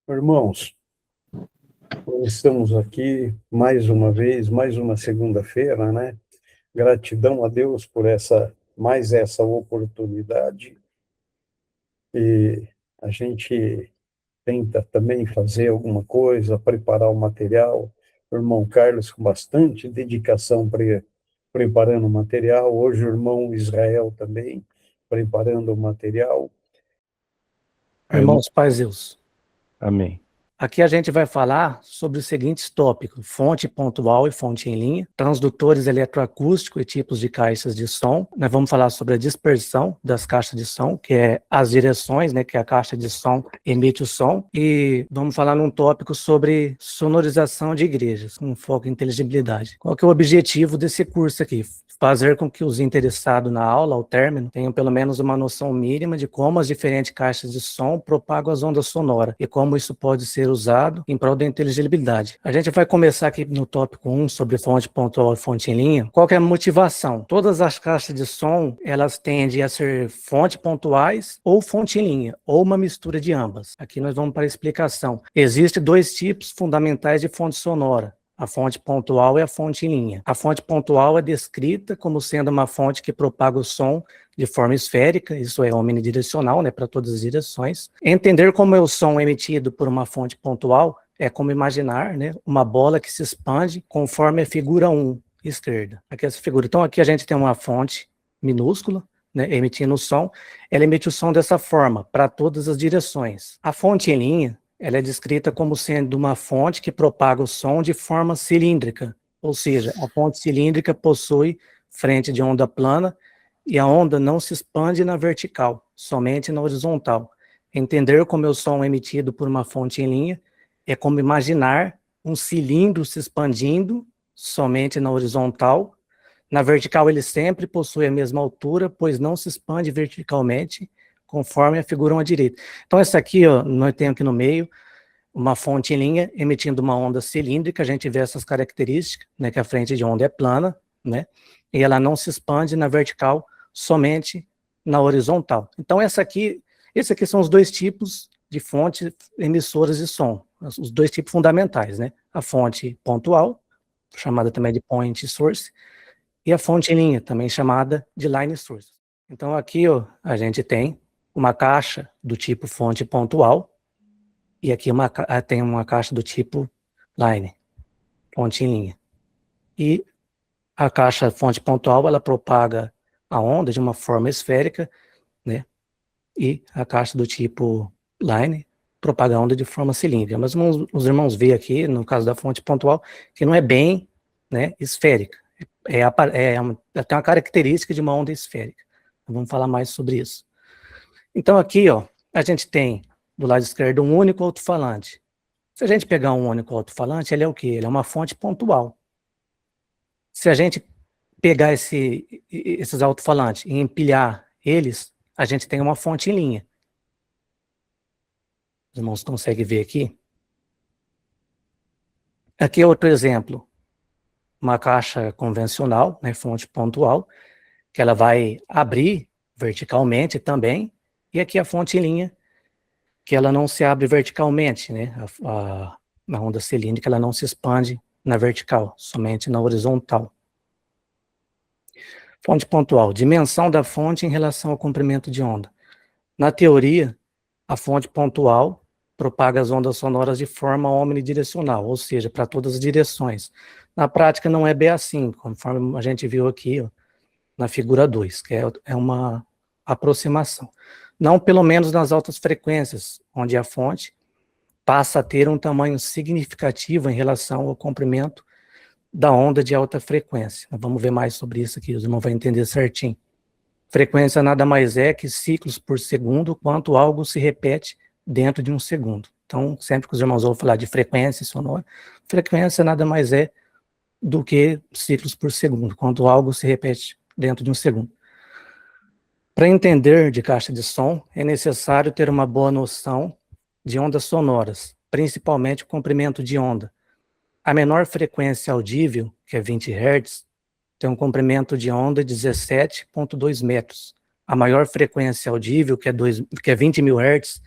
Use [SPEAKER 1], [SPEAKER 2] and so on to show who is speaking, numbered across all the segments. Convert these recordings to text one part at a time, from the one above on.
[SPEAKER 1] Irmãos, estamos aqui mais uma vez, mais uma segunda-feira, né? Gratidão a Deus por mais essa oportunidade. E a gente tenta também fazer alguma coisa, preparar o material. O irmão Carlos com bastante dedicação preparando o material. Hoje o irmão Israel também preparando o material.
[SPEAKER 2] Irmãos, paz Deus.
[SPEAKER 1] Amém.
[SPEAKER 2] Aqui a gente vai falar sobre os seguintes tópicos: fonte pontual e fonte em linha, transdutores eletroacústicos e tipos de caixas de som. Nós vamos falar sobre a dispersão das caixas de som, que é as direções, né, que a caixa de som emite o som. E vamos falar num tópico sobre sonorização de igrejas, com foco em inteligibilidade. Qual que é o objetivo desse curso aqui? Fazer com que os interessados na aula, ao término, tenham pelo menos uma noção mínima de como as diferentes caixas de som propagam as ondas sonoras e como isso pode ser usado em prol da inteligibilidade. A gente vai começar aqui no tópico 1 sobre fonte pontual e fonte em linha. Qual que é a motivação? Todas as caixas de som, elas tendem a ser fonte pontuais ou fonte em linha, ou uma mistura de ambas. Aqui nós vamos para a explicação. Existem dois tipos fundamentais de fonte sonora: a fonte pontual e a fonte em linha. A fonte pontual é descrita como sendo uma fonte que propaga o som de forma esférica, isso é omnidirecional, né, para todas as direções. Entender como é o som emitido por uma fonte pontual é como imaginar, né, uma bola que se expande conforme a figura 1, esquerda. Aqui essa figura. Então aqui a gente tem uma fonte minúscula, né, emitindo o som. Ela emite o som dessa forma, para todas as direções. A fonte em linha, ela é descrita como sendo uma fonte que propaga o som de forma cilíndrica, ou seja, a fonte cilíndrica possui frente de onda plana e a onda não se expande na vertical, somente na horizontal. Entender como é o som emitido por uma fonte em linha é como imaginar um cilindro se expandindo somente na horizontal. Na vertical ele sempre possui a mesma altura, pois não se expande verticalmente, conforme a figura 1 à direita. Então essa aqui, ó, nós temos aqui no meio uma fonte em linha emitindo uma onda cilíndrica. A gente vê essas características, né, que a frente de onda é plana, né, e ela não se expande na vertical, somente na horizontal. Então esses aqui são os dois tipos de fontes emissoras de som, os dois tipos fundamentais, né, a fonte pontual, chamada também de point source, e a fonte em linha, também chamada de line source. Então aqui, ó, a gente tem uma caixa do tipo fonte pontual, e aqui tem uma caixa do tipo line, fonte em linha. E a caixa fonte pontual, ela propaga a onda de uma forma esférica, né? E a caixa do tipo line propaga a onda de forma cilíndrica. Mas os irmãos veem aqui, no caso da fonte pontual, que não é bem, né, esférica. Tem uma característica de uma onda esférica. Vamos falar mais sobre isso. Então aqui, ó, a gente tem do lado esquerdo um único alto-falante. Se a gente pegar um único alto-falante, ele é o quê? Ele é uma fonte pontual. Se a gente pegar esses alto-falantes e empilhar eles, a gente tem uma fonte em linha. Os irmãos conseguem ver aqui? Aqui é outro exemplo. Uma caixa convencional, né, fonte pontual, que ela vai abrir verticalmente também, e aqui a fonte em linha, que ela não se abre verticalmente, né? A onda cilíndrica ela não se expande na vertical, somente na horizontal. Fonte pontual, dimensão da fonte em relação ao comprimento de onda. Na teoria, a fonte pontual propaga as ondas sonoras de forma omnidirecional, ou seja, para todas as direções. Na prática não é bem assim, conforme a gente viu aqui, ó, na figura 2, que é uma aproximação. Não pelo menos nas altas frequências, onde a fonte passa a ter um tamanho significativo em relação ao comprimento da onda de alta frequência. Vamos ver mais sobre isso aqui, os irmãos vão entender certinho. Frequência nada mais é que ciclos por segundo, quanto algo se repete dentro de um segundo. Então, sempre que os irmãos vão falar de frequência sonora, frequência nada mais é do que ciclos por segundo, quanto algo se repete dentro de um segundo. Para entender de caixa de som, é necessário ter uma boa noção de ondas sonoras, principalmente o comprimento de onda. A menor frequência audível, que é 20 Hz, tem um comprimento de onda de 17,2 metros. A maior frequência audível, que é 20 mil Hz,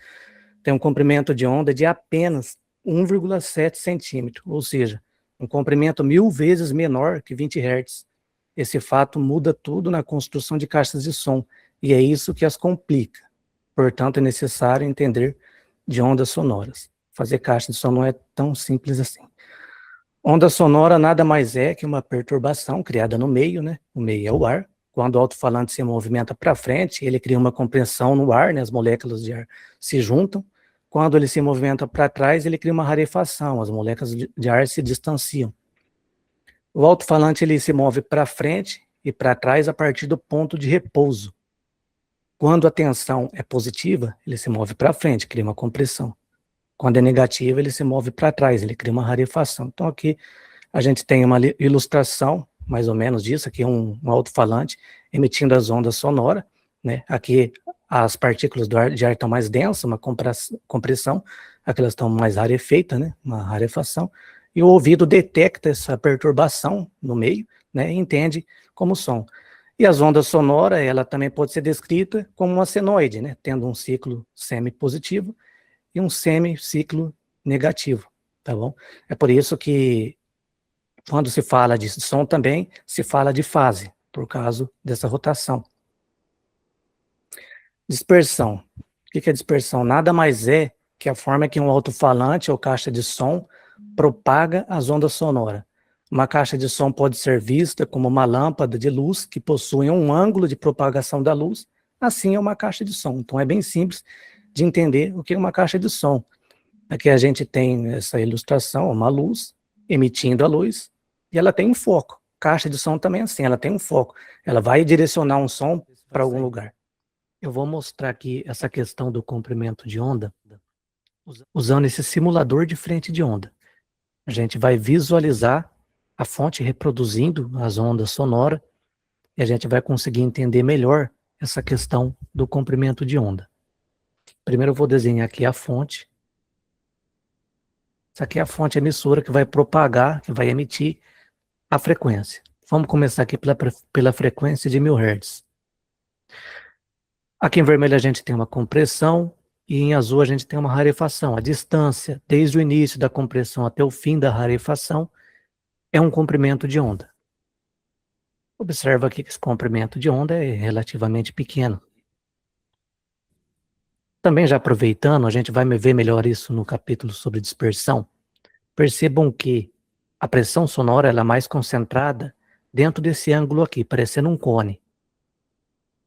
[SPEAKER 2] tem um comprimento de onda de apenas 1,7 centímetro, ou seja, um comprimento 1000 vezes menor que 20 Hz. Esse fato muda tudo na construção de caixas de som, e é isso que as complica. Portanto, é necessário entender de ondas sonoras. Fazer caixa de som não é tão simples assim. Onda sonora nada mais é que uma perturbação criada no meio, né? O meio é o ar. Quando o alto-falante se movimenta para frente, ele cria uma compressão no ar, né? As moléculas de ar se juntam. Quando ele se movimenta para trás, ele cria uma rarefação, as moléculas de ar se distanciam. O alto-falante ele se move para frente e para trás a partir do ponto de repouso. Quando a tensão é positiva, ele se move para frente, cria uma compressão. Quando é negativa, ele se move para trás, ele cria uma rarefação. Então aqui a gente tem uma ilustração, mais ou menos disso, aqui um alto-falante emitindo as ondas sonoras, né? Aqui as partículas de ar estão mais densas, uma compressão, aquelas estão mais rarefeitas, né? Uma rarefação, e o ouvido detecta essa perturbação no meio, né? E entende como som. E as ondas sonoras, ela também pode ser descrita como uma senoide, né? Tendo um ciclo semi-positivo e um semiciclo negativo, tá bom? É por isso que quando se fala de som também, se fala de fase, por causa dessa rotação. Dispersão. O que é dispersão? Nada mais é que a forma que um alto-falante ou caixa de som propaga as ondas sonoras. Uma caixa de som pode ser vista como uma lâmpada de luz que possui um ângulo de propagação da luz, assim é uma caixa de som. Então é bem simples de entender o que é uma caixa de som. Aqui a gente tem essa ilustração, uma luz emitindo a luz, e ela tem um foco. Caixa de som também é assim, ela tem um foco. Ela vai direcionar um som para algum lugar. Eu vou mostrar aqui essa questão do comprimento de onda, usando esse simulador de frente de onda. A gente vai visualizar a fonte reproduzindo as ondas sonoras, e a gente vai conseguir entender melhor essa questão do comprimento de onda. Primeiro eu vou desenhar aqui a fonte. Essa aqui é a fonte emissora que vai propagar, que vai emitir a frequência. Vamos começar aqui pela frequência de 1000 Hz. Aqui em vermelho a gente tem uma compressão e em azul a gente tem uma rarefação. A distância desde o início da compressão até o fim da rarefação é um comprimento de onda. Observa aqui que esse comprimento de onda é relativamente pequeno. Também já aproveitando, a gente vai ver melhor isso no capítulo sobre dispersão. Percebam que a pressão sonora ela é mais concentrada dentro desse ângulo aqui, parecendo um cone.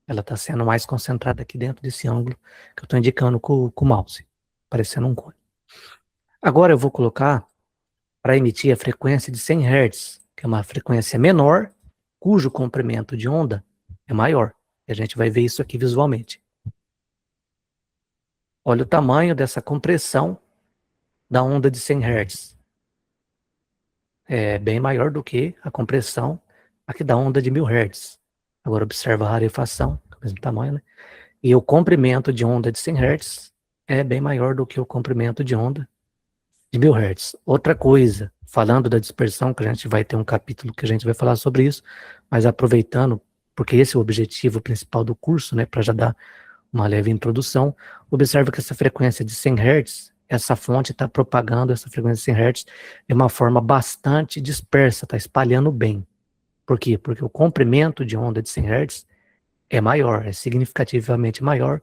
[SPEAKER 2] Ela está sendo mais concentrada aqui dentro desse ângulo que eu estou indicando com o mouse, parecendo um cone. Agora eu vou colocar para emitir a frequência de 100 Hz, que é uma frequência menor, cujo comprimento de onda é maior. E a gente vai ver isso aqui visualmente. Olha o tamanho dessa compressão da onda de 100 Hz. É bem maior do que a compressão aqui da onda de 1000 Hz. Agora observa a rarefação, do mesmo tamanho, né? E o comprimento de onda de 100 Hz é bem maior do que o comprimento de onda de 1000 Hz. Outra coisa, falando da dispersão, que a gente vai ter um capítulo que a gente vai falar sobre isso, mas aproveitando, porque esse é o objetivo principal do curso, né, para já dar uma leve introdução, observa que essa frequência de 100 Hz, essa fonte está propagando essa frequência de 100 Hz de uma forma bastante dispersa, está espalhando bem. Por quê? Porque o comprimento de onda de 100 Hz é maior, é significativamente maior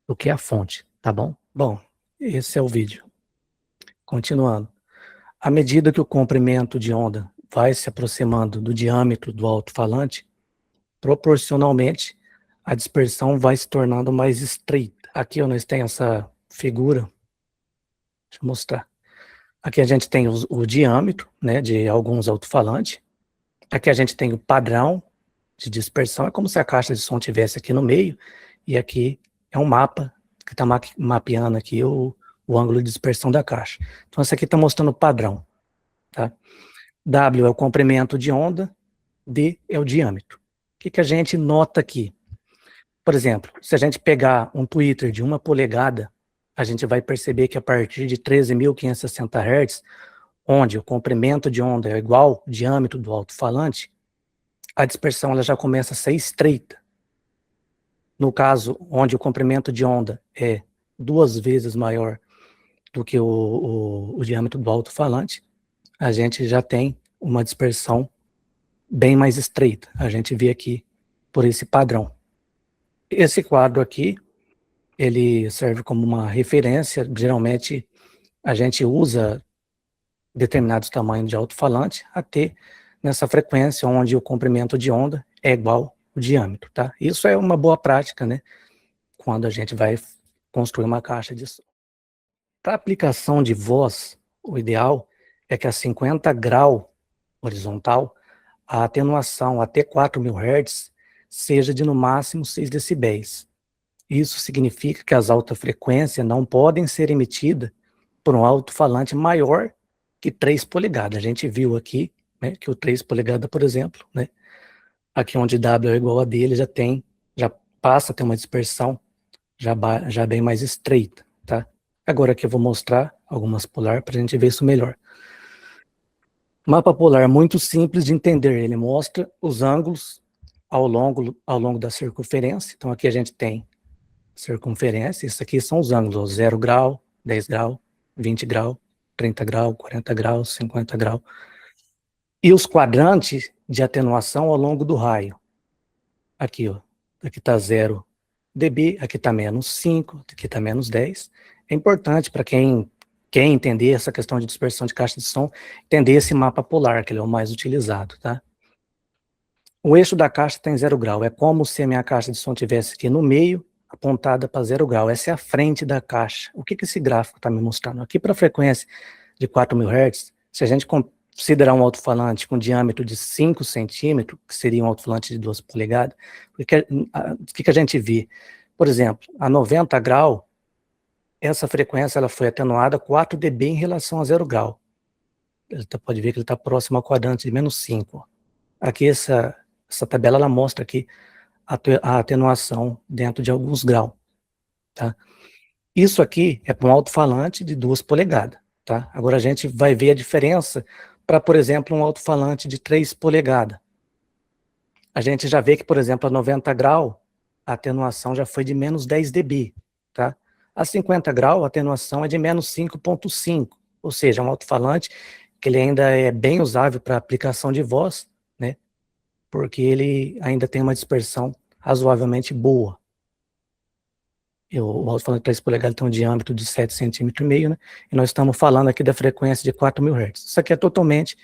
[SPEAKER 2] do que a fonte, tá bom? Bom, esse é o vídeo. Continuando. À medida que o comprimento de onda vai se aproximando do diâmetro do alto-falante, proporcionalmente, a dispersão vai se tornando mais estreita. Aqui nós temos essa figura. Deixa eu mostrar. Aqui a gente tem o diâmetro, né, de alguns alto-falantes. Aqui a gente tem o padrão de dispersão. É como se a caixa de som tivesse aqui no meio. E aqui é um mapa que está mapeando aqui o ângulo de dispersão da caixa. Então, essa aqui está mostrando o padrão. Tá? W é o comprimento de onda, D é o diâmetro. O que a gente nota aqui? Por exemplo, se a gente pegar um tweeter de 1 polegada, a gente vai perceber que a partir de 13.560 Hz, onde o comprimento de onda é igual ao diâmetro do alto-falante, a dispersão ela já começa a ser estreita. No caso, onde o comprimento de onda é 2 vezes maior do que o diâmetro do alto-falante, a gente já tem uma dispersão bem mais estreita. A gente vê aqui por esse padrão. Esse quadro aqui, ele serve como uma referência. Geralmente, a gente usa determinados tamanhos de alto-falante a ter nessa frequência onde o comprimento de onda é igual ao diâmetro, tá? Isso é uma boa prática, né? Quando a gente vai construir uma caixa de som. Para aplicação de voz, o ideal é que a 50 grau horizontal, a atenuação até 4.000 Hz seja de no máximo 6 decibéis. Isso significa que as altas frequências não podem ser emitidas por um alto-falante maior que 3 polegadas. A gente viu aqui, né, que o 3 polegadas, por exemplo, né, aqui onde W é igual a D, ele já passa a ter uma dispersão já bem mais estreita, tá? Agora aqui eu vou mostrar algumas polar para a gente ver isso melhor. Mapa polar é muito simples de entender, ele mostra os ângulos ao longo da circunferência. Então aqui a gente tem circunferência, isso aqui são os ângulos, 0 grau, 10 grau, 20 grau, 30 grau, 40 graus, 50 grau. E os quadrantes de atenuação ao longo do raio. Aqui, ó, aqui está 0 dB, aqui está menos 5, aqui está menos 10. É importante para quem quer entender essa questão de dispersão de caixa de som, entender esse mapa polar, que ele é o mais utilizado, tá? O eixo da caixa tem 0 grau, é como se a minha caixa de som estivesse aqui no meio, apontada para 0 grau, essa é a frente da caixa. O que esse gráfico está me mostrando? Aqui para a frequência de 4.000 Hz, se a gente considerar um alto-falante com diâmetro de 5 centímetros, que seria um alto-falante de 2 polegadas, o que a gente vê? Por exemplo, a 90 grau, essa frequência ela foi atenuada 4 dB em relação a 0 grau. Você pode ver que ele está próximo ao quadrante de menos 5. Aqui essa tabela ela mostra aqui a atenuação dentro de alguns graus, tá? Isso aqui é para um alto-falante de 2 polegadas, tá? Agora a gente vai ver a diferença para, por exemplo, um alto-falante de 3 polegadas. A gente já vê que, por exemplo, a 90 grau, a atenuação já foi de menos 10 dB, tá? A 50 grau, a atenuação é de menos 5,5, ou seja, um alto-falante que ele ainda é bem usável para aplicação de voz, né? Porque ele ainda tem uma dispersão razoavelmente boa. O alto-falante de 3 polegadas tem um diâmetro de 7,5 cm, né? E nós estamos falando aqui da frequência de 4.000 Hz. Isso aqui é totalmente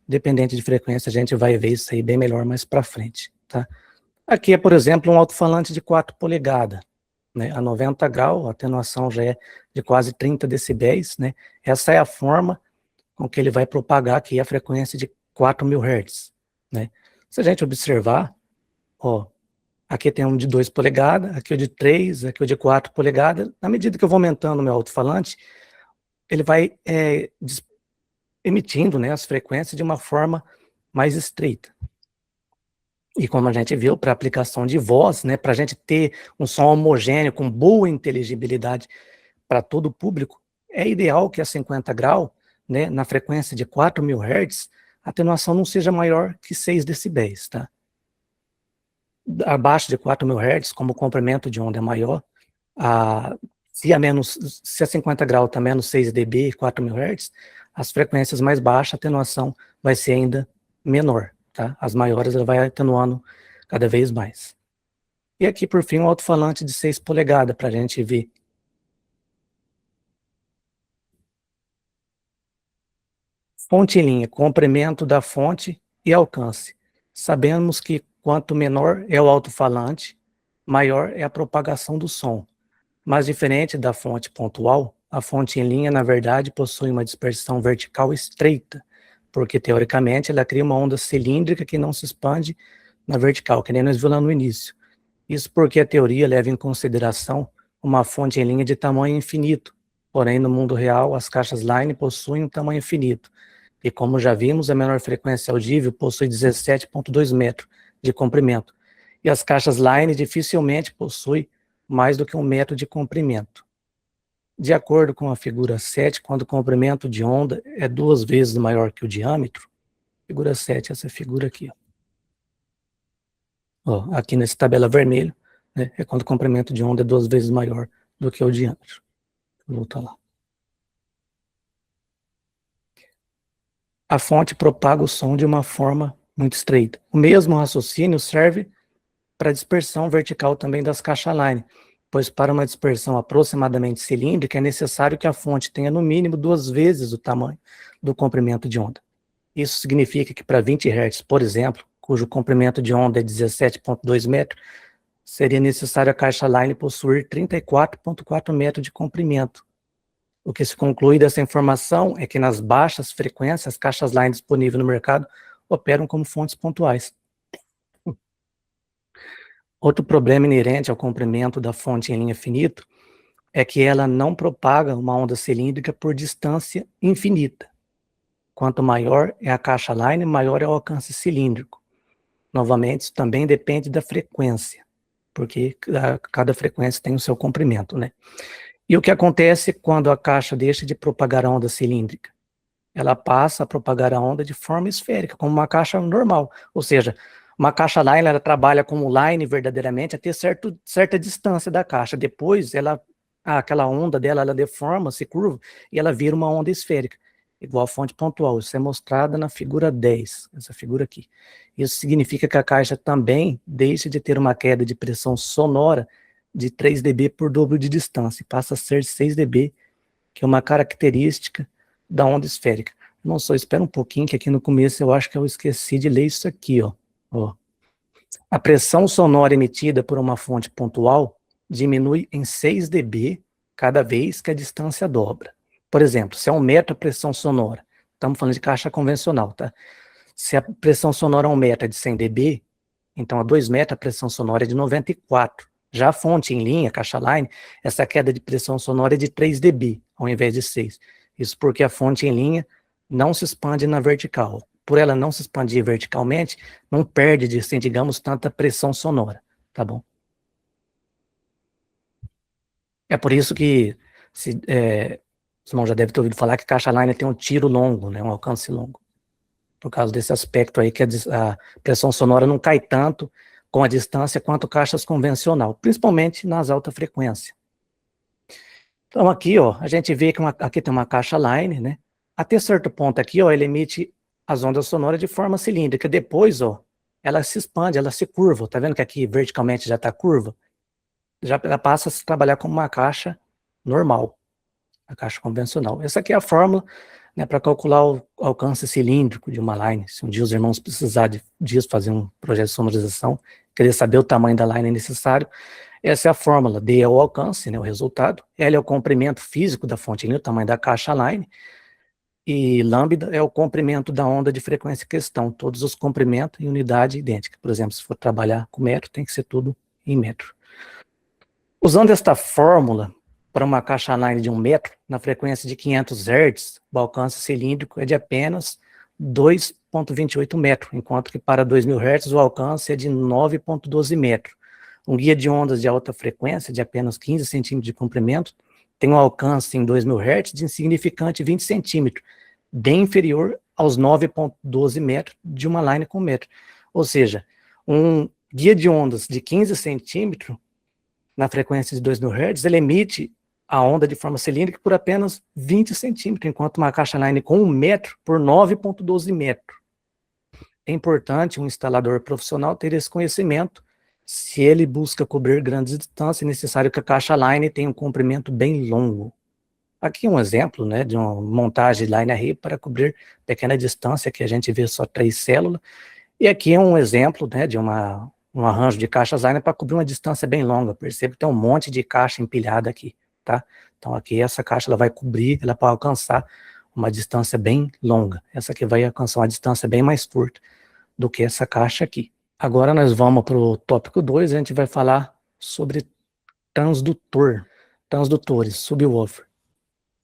[SPEAKER 2] dependente de frequência, a gente vai ver isso aí bem melhor mais para frente, tá? Aqui é, por exemplo, um alto-falante de 4 polegadas, né? A 90 graus, a atenuação já é de quase 30 decibéis, né? Essa é a forma com que ele vai propagar aqui a frequência de 4.000 Hz, né? Se a gente observar, ó, aqui tem um de 2 polegadas, aqui o de 3, aqui o de 4 polegadas. Na medida que eu vou aumentando o meu alto-falante, ele vai emitindo, né, as frequências de uma forma mais estreita. E como a gente viu, para aplicação de voz, né, para a gente ter um som homogêneo, com boa inteligibilidade para todo o público, é ideal que a 50 graus, né, na frequência de 4.000 Hz, a atenuação não seja maior que 6 decibéis, tá? Abaixo de 4.000 Hz, como o comprimento de onda é maior, se a 50 graus está menos 6 dB, 4.000 Hz, as frequências mais baixas, a atenuação vai ser ainda menor, tá? As maiores ela vai atenuando cada vez mais. E aqui, por fim, um alto-falante de 6 polegadas, para a gente ver. Fonte em linha, comprimento da fonte e alcance. Sabemos que quanto menor é o alto-falante, maior é a propagação do som. Mas diferente da fonte pontual, a fonte em linha, na verdade, possui uma dispersão vertical estreita, porque, teoricamente, ela cria uma onda cilíndrica que não se expande na vertical, que nem nós vimos lá no início. Isso porque a teoria leva em consideração uma fonte em linha de tamanho infinito, porém, no mundo real, as caixas line possuem um tamanho finito. E como já vimos, a menor frequência audível possui 17,2 metros de comprimento. E as caixas line dificilmente possuem mais do que 1 metro de comprimento. De acordo com a figura 7, quando o comprimento de onda é 2 vezes maior que o diâmetro, figura 7, essa figura aqui. Ó, aqui nessa tabela vermelha, né, é quando o comprimento de onda é 2 vezes maior do que o diâmetro. Vou voltar lá. A fonte propaga o som de uma forma muito estreita. O mesmo raciocínio serve para a dispersão vertical também das caixas line, pois para uma dispersão aproximadamente cilíndrica é necessário que a fonte tenha no mínimo 2 vezes o tamanho do comprimento de onda. Isso significa que para 20 Hz, por exemplo, cujo comprimento de onda é 17,2 metros, seria necessário a caixa line possuir 34,4 metros de comprimento. O que se conclui dessa informação é que nas baixas frequências, as caixas line disponíveis no mercado operam como fontes pontuais. Outro problema inerente ao comprimento da fonte em linha finita é que ela não propaga uma onda cilíndrica por distância infinita. Quanto maior é a caixa line, maior é o alcance cilíndrico. Novamente, isso também depende da frequência, porque cada frequência tem o seu comprimento, né? E o que acontece quando a caixa deixa de propagar a onda cilíndrica? Ela passa a propagar a onda de forma esférica, como uma caixa normal. Ou seja, uma caixa line, ela trabalha como line verdadeiramente até certa distância da caixa. Depois, aquela onda dela, ela deforma, se curva, e ela vira uma onda esférica, igual a fonte pontual. Isso é mostrada na figura 10, essa figura aqui. Isso significa que a caixa também deixa de ter uma queda de pressão sonora de 3 dB por dobro de distância, e passa a ser 6 dB, que é uma característica da onda esférica. Não só, espera um pouquinho, que aqui no começo eu acho que eu esqueci de ler isso aqui, ó. A pressão sonora emitida por uma fonte pontual diminui em 6 dB cada vez que a distância dobra. Por exemplo, se é 1 metro a pressão sonora, estamos falando de caixa convencional, tá? Se a pressão sonora a 1 metro é de 100 dB, então a 2 metros a pressão sonora é de 94. Já a fonte em linha, caixa line, essa queda de pressão sonora é de 3 dB, ao invés de 6. Isso porque a fonte em linha não se expande na vertical. Por ela não se expandir verticalmente, não perde, assim, digamos, tanta pressão sonora, tá bom? É por isso que, o Simão já deve ter ouvido falar que caixa line tem um tiro longo, né, um alcance longo. Por causa desse aspecto aí, que a pressão sonora não cai tanto com a distância quanto caixas convencional, principalmente nas altas frequências. Então aqui, ó, a gente vê que aqui tem uma caixa line, né? Até certo ponto aqui, ó, ele emite as ondas sonoras de forma cilíndrica. Depois, ó, ela se expande, ela se curva. Tá vendo que aqui verticalmente já está curva? Ela passa a se trabalhar como uma caixa normal, a caixa convencional. Essa aqui é a fórmula, né, para calcular o alcance cilíndrico de uma line. Se um dia os irmãos precisarem disso, fazer um projeto de sonorização, querer saber o tamanho da line necessário, essa é a fórmula. D é o alcance, né, o resultado. L é o comprimento físico da fonte em linha, o tamanho da caixa line. E lambda é o comprimento da onda de frequência em questão. Todos os comprimentos em unidade idêntica. Por exemplo, se for trabalhar com metro, tem que ser tudo em metro. Usando esta fórmula, para uma caixa line de 1 metro, na frequência de 500 Hz, o alcance cilíndrico é de apenas 2,28 metros, enquanto que para 2000 Hz o alcance é de 9,12 metros. Um guia de ondas de alta frequência, de apenas 15 centímetros de comprimento, tem um alcance em 2000 Hz de insignificante 20 centímetros, bem inferior aos 9,12 metros de uma line com metro. Ou seja, um guia de ondas de 15 centímetros, na frequência de 2000 Hz, ele emite a onda de forma cilíndrica por apenas 20 centímetros, enquanto uma caixa line com 1 metro por 9,12 metros. É importante um instalador profissional ter esse conhecimento. Se ele busca cobrir grandes distâncias, é necessário que a caixa line tenha um comprimento bem longo. Aqui um exemplo, né, de uma montagem de line array para cobrir pequena distância, que a gente vê só 3 células. E aqui é um exemplo, né, de um arranjo de caixas line para cobrir uma distância bem longa. Perceba que tem um monte de caixa empilhada aqui, tá? Então aqui essa caixa ela vai cobrir, ela vai alcançar uma distância bem longa. Essa aqui vai alcançar uma distância bem mais curta do que essa caixa aqui. Agora nós vamos para o tópico 2, a gente vai falar sobre transdutores, subwoofer.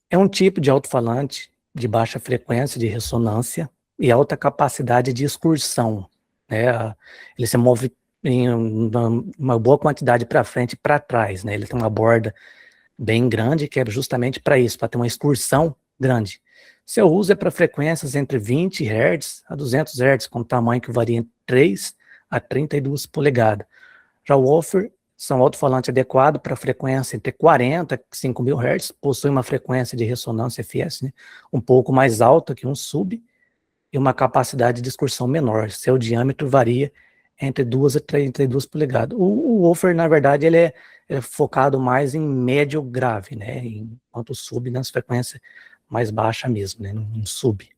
[SPEAKER 2] É um tipo de alto-falante de baixa frequência de ressonância e alta capacidade de excursão, né? Ele se move em uma boa quantidade para frente e para trás, né? Ele tem uma borda bem grande, que é justamente para isso, para ter uma excursão grande. Seu uso é para frequências entre 20 Hz a 200 Hz, com tamanho que varia entre 3 a 32 polegadas. Já o woofer São alto-falante adequado para frequência entre 40 e 5.000 Hz, possui uma frequência de ressonância FS, né, um pouco mais alta que um sub, e uma capacidade de discursão menor. Seu diâmetro varia entre 2 e 32 polegadas. O woofer, na verdade, ele é focado mais em médio grave, né, enquanto o sub nas frequências mais baixa mesmo, né, um sub.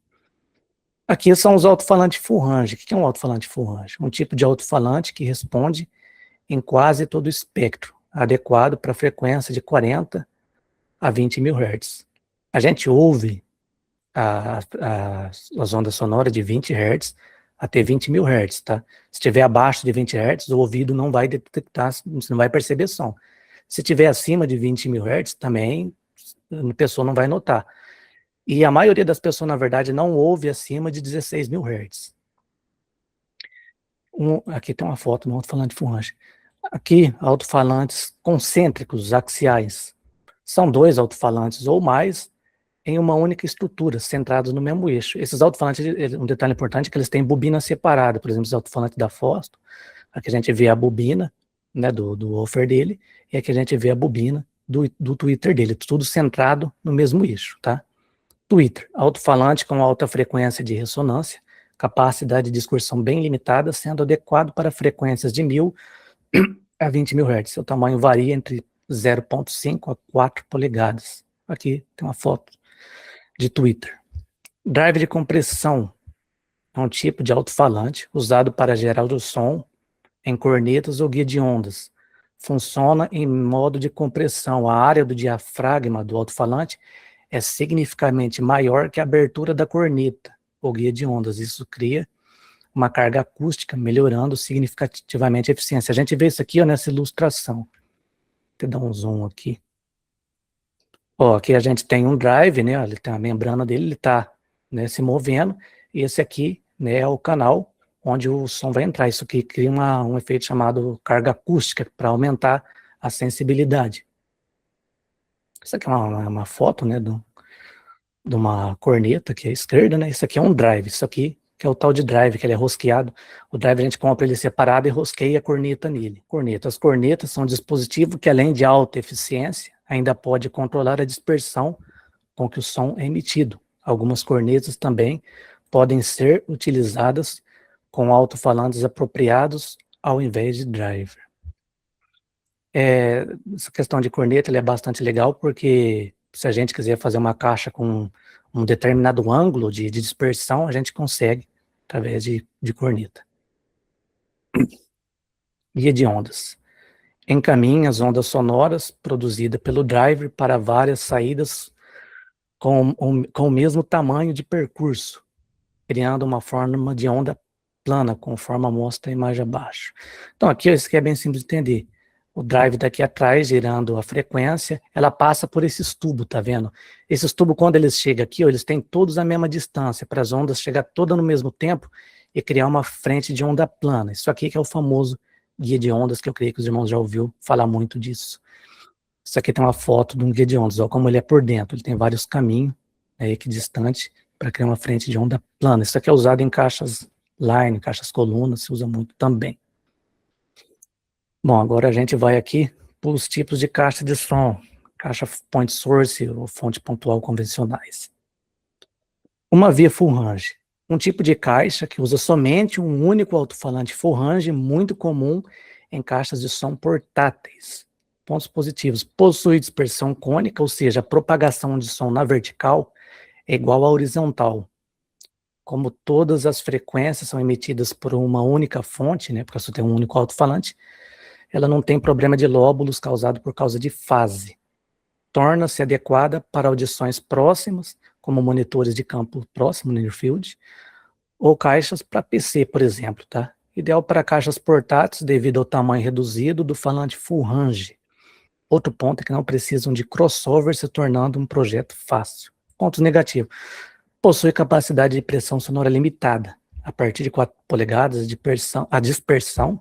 [SPEAKER 2] Aqui são os alto-falantes full range. O que é um alto-falante full range? Um tipo de alto-falante que responde em quase todo o espectro, adequado para frequência de 40 a 20.000 Hz. A gente ouve as ondas sonoras de 20 Hz até 20.000 Hz, tá? Se estiver abaixo de 20 Hz, o ouvido não vai detectar, você não vai perceber som. Se estiver acima de 20.000 Hz, também a pessoa não vai notar. E a maioria das pessoas, na verdade, não ouve acima de 16.000 Hz. Aqui tem uma foto do alto-falante full range. Aqui, alto-falantes concêntricos axiais. São dois alto-falantes ou mais em uma única estrutura, centrados no mesmo eixo. Esses alto-falantes, um detalhe importante é que eles têm bobina separada. Por exemplo, os alto-falantes da Fosto, aqui a gente vê a bobina, né, do woofer dele, e aqui a gente vê a bobina do tweeter dele, tudo centrado no mesmo eixo, tá? Tweeter, alto-falante com alta frequência de ressonância, capacidade de discursão bem limitada, sendo adequado para frequências de 1.000 a 20.000 Hz. Seu tamanho varia entre 0,5 a 4 polegadas. Aqui tem uma foto de tweeter. Drive de compressão é um tipo de alto-falante usado para gerar o som em cornetas ou guia de ondas. Funciona em modo de compressão. A área do diafragma do alto-falante é significativamente maior que a abertura da corneta ou guia de ondas. Isso cria uma carga acústica, melhorando significativamente a eficiência. A gente vê isso aqui, ó, nessa ilustração. Vou dar um zoom aqui. Ó, aqui a gente tem um drive, né? Ele tem a membrana dele, ele está, né, se movendo. E esse aqui, né, é o canal onde o som vai entrar. Isso aqui cria um efeito chamado carga acústica para aumentar a sensibilidade. Isso aqui é uma foto, né, de uma corneta aqui à esquerda, né? Isso aqui é um drive. Isso aqui que é o tal de drive, que ele é rosqueado. O drive a gente compra ele separado e rosqueia a corneta nele. As cornetas são um dispositivo que, além de alta eficiência, ainda pode controlar a dispersão com que o som é emitido. Algumas cornetas também podem ser utilizadas com alto-falantes apropriados ao invés de driver. Essa questão de corneta é bastante legal porque se a gente quiser fazer uma caixa com um determinado ângulo de dispersão, a gente consegue através de corneta. Guia de ondas. Encaminha as ondas sonoras produzidas pelo driver para várias saídas com o mesmo tamanho de percurso, criando uma forma de onda plana, conforme mostra a imagem abaixo. Então aqui, isso aqui é bem simples de entender. O drive daqui atrás, girando a frequência, ela passa por esses tubos, tá vendo? Esses tubos, quando eles chegam aqui, ó, eles têm todos a mesma distância, para as ondas chegar todas no mesmo tempo e criar uma frente de onda plana. Isso aqui que é o famoso guia de ondas, que eu creio que os irmãos já ouviram falar muito disso. Isso aqui tem uma foto de um guia de ondas, olha como ele é por dentro. Ele tem vários caminhos, né, equidistante, para criar uma frente de onda plana. Isso aqui é usado em caixas line, caixas colunas, se usa muito também. Bom, agora a gente vai aqui para os tipos de caixa de som, caixa point source ou fonte pontual convencionais. Uma via full range, um tipo de caixa que usa somente um único alto-falante full range, muito comum em caixas de som portáteis. Pontos positivos, possui dispersão cônica, ou seja, a propagação de som na vertical é igual à horizontal. Como todas as frequências são emitidas por uma única fonte, né, porque só tem um único alto-falante, ela não tem problema de lóbulos causado por causa de fase. Torna-se adequada para audições próximas, como monitores de campo próximo, near field, ou caixas para PC, por exemplo, tá? Ideal para caixas portáteis devido ao tamanho reduzido do falante full range. Outro ponto é que não precisam de crossover, se tornando um projeto fácil. Pontos negativos. Possui capacidade de pressão sonora limitada. A partir de 4 polegadas, a dispersão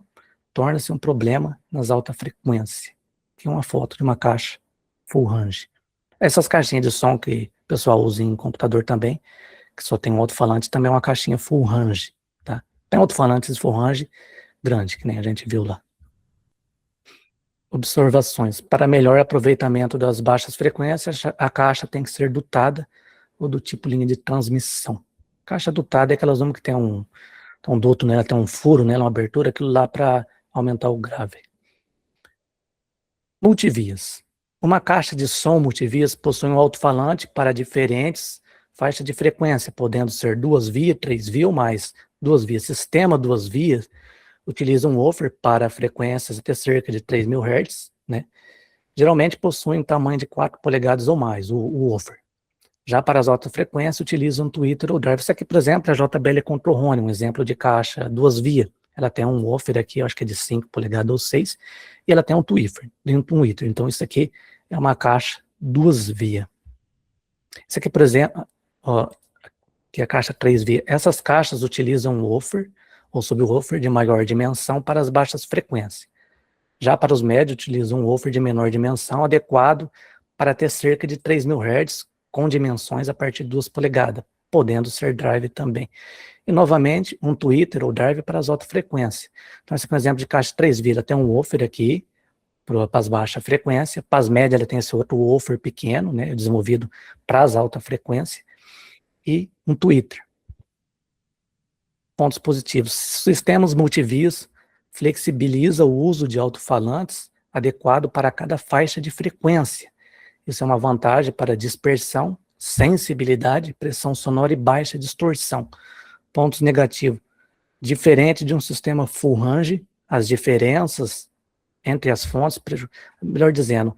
[SPEAKER 2] torna-se um problema nas altas frequências. Aqui uma foto de uma caixa full range. Essas caixinhas de som que o pessoal usa em computador também, que só tem um alto-falante, também é uma caixinha full range, tá? Tem alto-falantes full range grande, que nem a gente viu lá. Observações. Para melhor aproveitamento das baixas frequências, a caixa tem que ser dutada ou do tipo linha de transmissão. Caixa dutada é aquelas que tem um duto nela, tem um furo nela, uma abertura, aquilo lá para aumentar o grave. Multivias. Uma caixa de som multivias possui um alto-falante para diferentes faixas de frequência, podendo ser 2 vias, 3 vias ou mais. 2 vias. Sistema 2 vias utiliza um woofer para frequências até cerca de 3.000 Hz, né? Geralmente possuem um tamanho de 4 polegadas ou mais, o woofer. Já para as altas frequências, utiliza um tweeter ou drive. Isso aqui, por exemplo, é a JBL Control, um exemplo de caixa 2 vias. Ela tem um woofer aqui, eu acho que é de 5 polegadas ou 6, e ela tem um tweeter. Então, isso aqui é uma caixa 2 vias. Isso aqui, por exemplo, ó, que é a caixa 3 vias. Essas caixas utilizam um woofer ou subwoofer de maior dimensão para as baixas frequências. Já para os médios, utilizam um woofer de menor dimensão, adequado para ter cerca de 3.000 Hz, com dimensões a partir de 2 polegadas, podendo ser drive também. E, novamente, um tweeter ou drive para as altas frequências. Então, esse aqui é um exemplo de caixa 3 vias. Tem um woofer aqui, para as baixas frequências. Para as médias, ela tem esse outro woofer pequeno, né, desenvolvido para as altas frequências. E um tweeter. Pontos positivos. Sistemas multivias flexibiliza o uso de alto-falantes adequado para cada faixa de frequência. Isso é uma vantagem para dispersão, sensibilidade, pressão sonora e baixa distorção. Pontos negativos. Diferente de um sistema full range, as diferenças entre as fontes, melhor dizendo,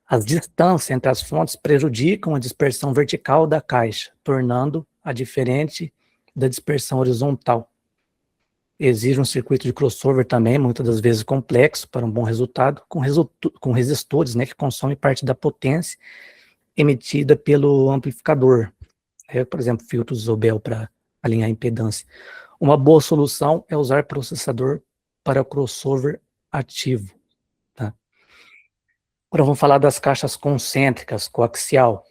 [SPEAKER 2] as distâncias entre as fontes prejudicam a dispersão vertical da caixa, tornando-a diferente da dispersão horizontal. Exige um circuito de crossover também, muitas das vezes complexo, para um bom resultado, com resistores, né, que consomem parte da potência emitida pelo amplificador. Por exemplo, filtros Zobel para alinhar a impedância. Uma boa solução é usar processador para crossover ativo. Tá? Agora vamos falar das caixas concêntricas, coaxial.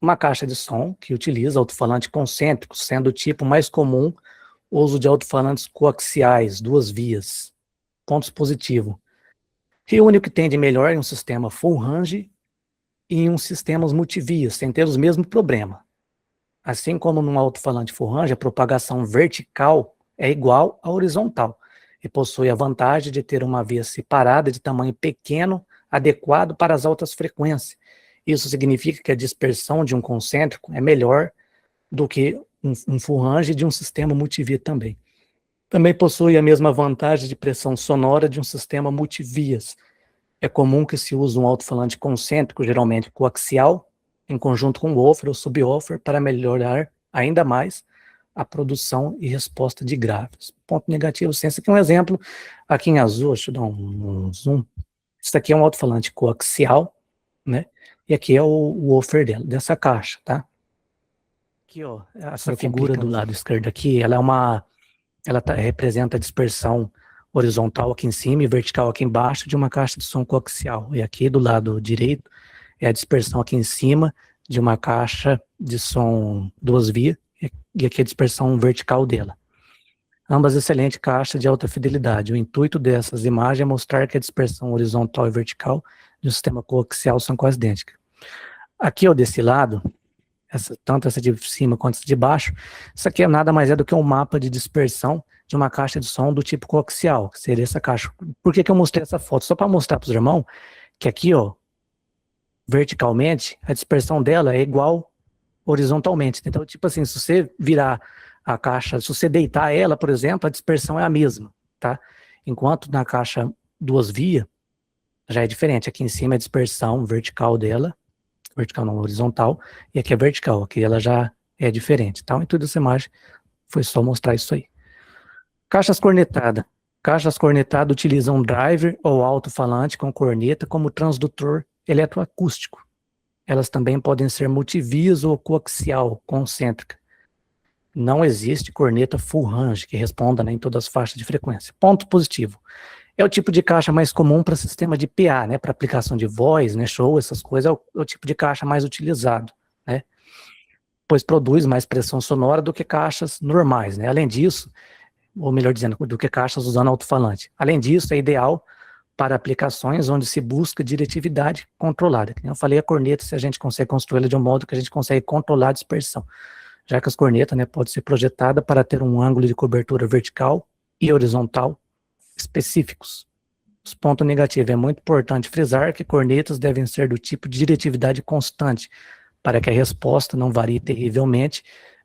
[SPEAKER 2] Uma caixa de som que utiliza alto-falante concêntrico, sendo o tipo mais comum o uso de alto-falantes coaxiais, 2 vias. Pontos positivos. Reúne o que tem de melhor em um sistema full range e em um sistema multivias, sem ter os mesmos problemas. Assim como num alto-falante full range, a propagação vertical é igual à horizontal e possui a vantagem de ter uma via separada de tamanho pequeno, adequado para as altas frequências. Isso significa que a dispersão de um concêntrico é melhor do que um full range de um sistema multivia também. Também possui a mesma vantagem de pressão sonora de um sistema multivias. É comum que se use um alto-falante concêntrico, geralmente coaxial, em conjunto com woofer ou subwoofer, para melhorar ainda mais a produção e resposta de graves. Ponto negativo, sim. Esse aqui é um exemplo, aqui em azul, deixa eu dar um zoom. Isso aqui é um alto-falante coaxial, né? E aqui é o woofer dessa caixa, tá? Aqui, ó, essa figura do lado esquerdo aqui, ela representa a dispersão horizontal aqui em cima e vertical aqui embaixo de uma caixa de som coaxial. E aqui do lado direito é a dispersão aqui em cima de uma caixa de som 2 vias e aqui a dispersão vertical dela. Ambas excelentes caixas de alta fidelidade. O intuito dessas imagens é mostrar que a dispersão horizontal e vertical de um sistema coaxial são quase idênticas. Aqui, ó, desse lado, tanto essa de cima quanto essa de baixo, isso aqui nada mais é do que um mapa de dispersão de uma caixa de som do tipo coaxial, que seria essa caixa. Por que eu mostrei essa foto? Só para mostrar para os irmãos que aqui, ó, verticalmente, a dispersão dela é igual horizontalmente. Então, tipo assim, se você virar a caixa, se você deitar ela, por exemplo, a dispersão é a mesma, tá? Enquanto na caixa 2 vias, já é diferente. Aqui em cima é a dispersão vertical dela, vertical não, horizontal, e aqui é vertical, aqui ela já é diferente, tá? Em toda essa imagem foi só mostrar isso aí. Caixas cornetadas. Caixas cornetadas utilizam driver ou alto-falante com corneta como transdutor eletroacústico. Elas também podem ser multivias ou coaxial, concêntrica. Não existe corneta full range que responda, né, em todas as faixas de frequência. Ponto positivo. É o tipo de caixa mais comum para sistema de PA, né, para aplicação de voz, né, show, essas coisas, é o tipo de caixa mais utilizado, né, pois produz mais pressão sonora do que caixas normais, né. Além disso, ou melhor dizendo, do que caixas usando alto-falante. Além disso, é ideal para aplicações onde se busca diretividade controlada. Como eu falei, a corneta, se a gente consegue construí-la de um modo que a gente consegue controlar a dispersão, já que as cornetas, né, pode ser projetada para ter um ângulo de cobertura vertical e horizontal específicos. Os pontos negativos, é muito importante frisar que cornetas devem ser do tipo de diretividade constante, para que a resposta não varie terrivelmente,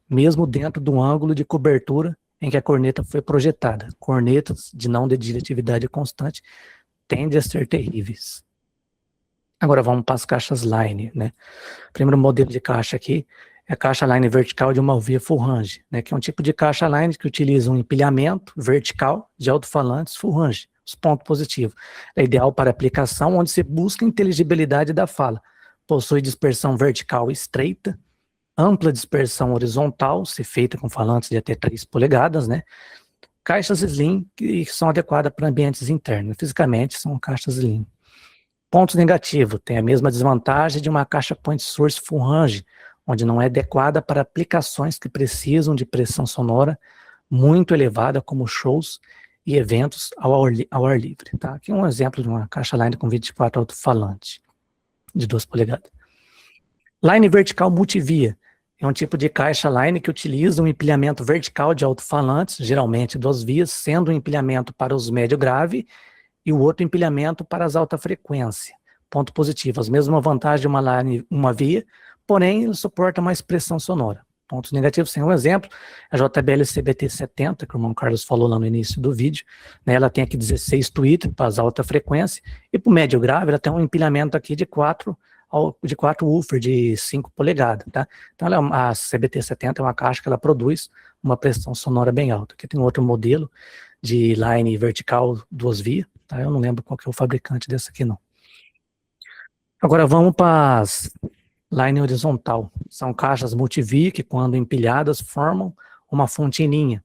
[SPEAKER 2] mesmo dentro do ângulo de cobertura em que a corneta foi projetada. Cornetas de não de diretividade constante tendem a ser terríveis. Agora vamos para as caixas line, né? O primeiro modelo de caixa aqui é a caixa line vertical de uma via full range, né? Que é um tipo de caixa line que utiliza um empilhamento vertical de alto-falantes full range. Os pontos positivos. É ideal para aplicação onde se busca inteligibilidade da fala. Possui dispersão vertical estreita, ampla dispersão horizontal, se feita com falantes de até 3 polegadas, né? Caixas slim que são adequadas para ambientes internos. Fisicamente, são caixas slim. Pontos negativos, tem a mesma desvantagem de uma caixa point source full range, onde não é adequada para aplicações que precisam de pressão sonora muito elevada, como shows e eventos ao ar livre. Tá? Aqui um exemplo de uma caixa line com 24 alto-falantes, de 2 polegadas. Line vertical multivia, é um tipo de caixa line que utiliza um empilhamento vertical de alto-falantes, geralmente 2 vias, sendo um empilhamento para os médio grave e o outro empilhamento para as alta frequência. Ponto positivo, as mesmas vantagens de uma line, uma via, porém ele suporta mais pressão sonora. Pontos negativos, sem um exemplo, a JBL CBT70, que o irmão Carlos falou lá no início do vídeo, né, ela tem aqui 16 tweets para as alta frequência, e para o médio grave ela tem um empilhamento aqui de 4 woofer de 5 polegadas, tá? Então a CBT70 é uma caixa que ela produz uma pressão sonora bem alta. Aqui tem outro modelo de line vertical 2 vias, tá? Eu não lembro qual que é o fabricante dessa aqui não. Agora vamos para as line horizontal. São caixas multivia que, quando empilhadas, formam uma fonte em linha,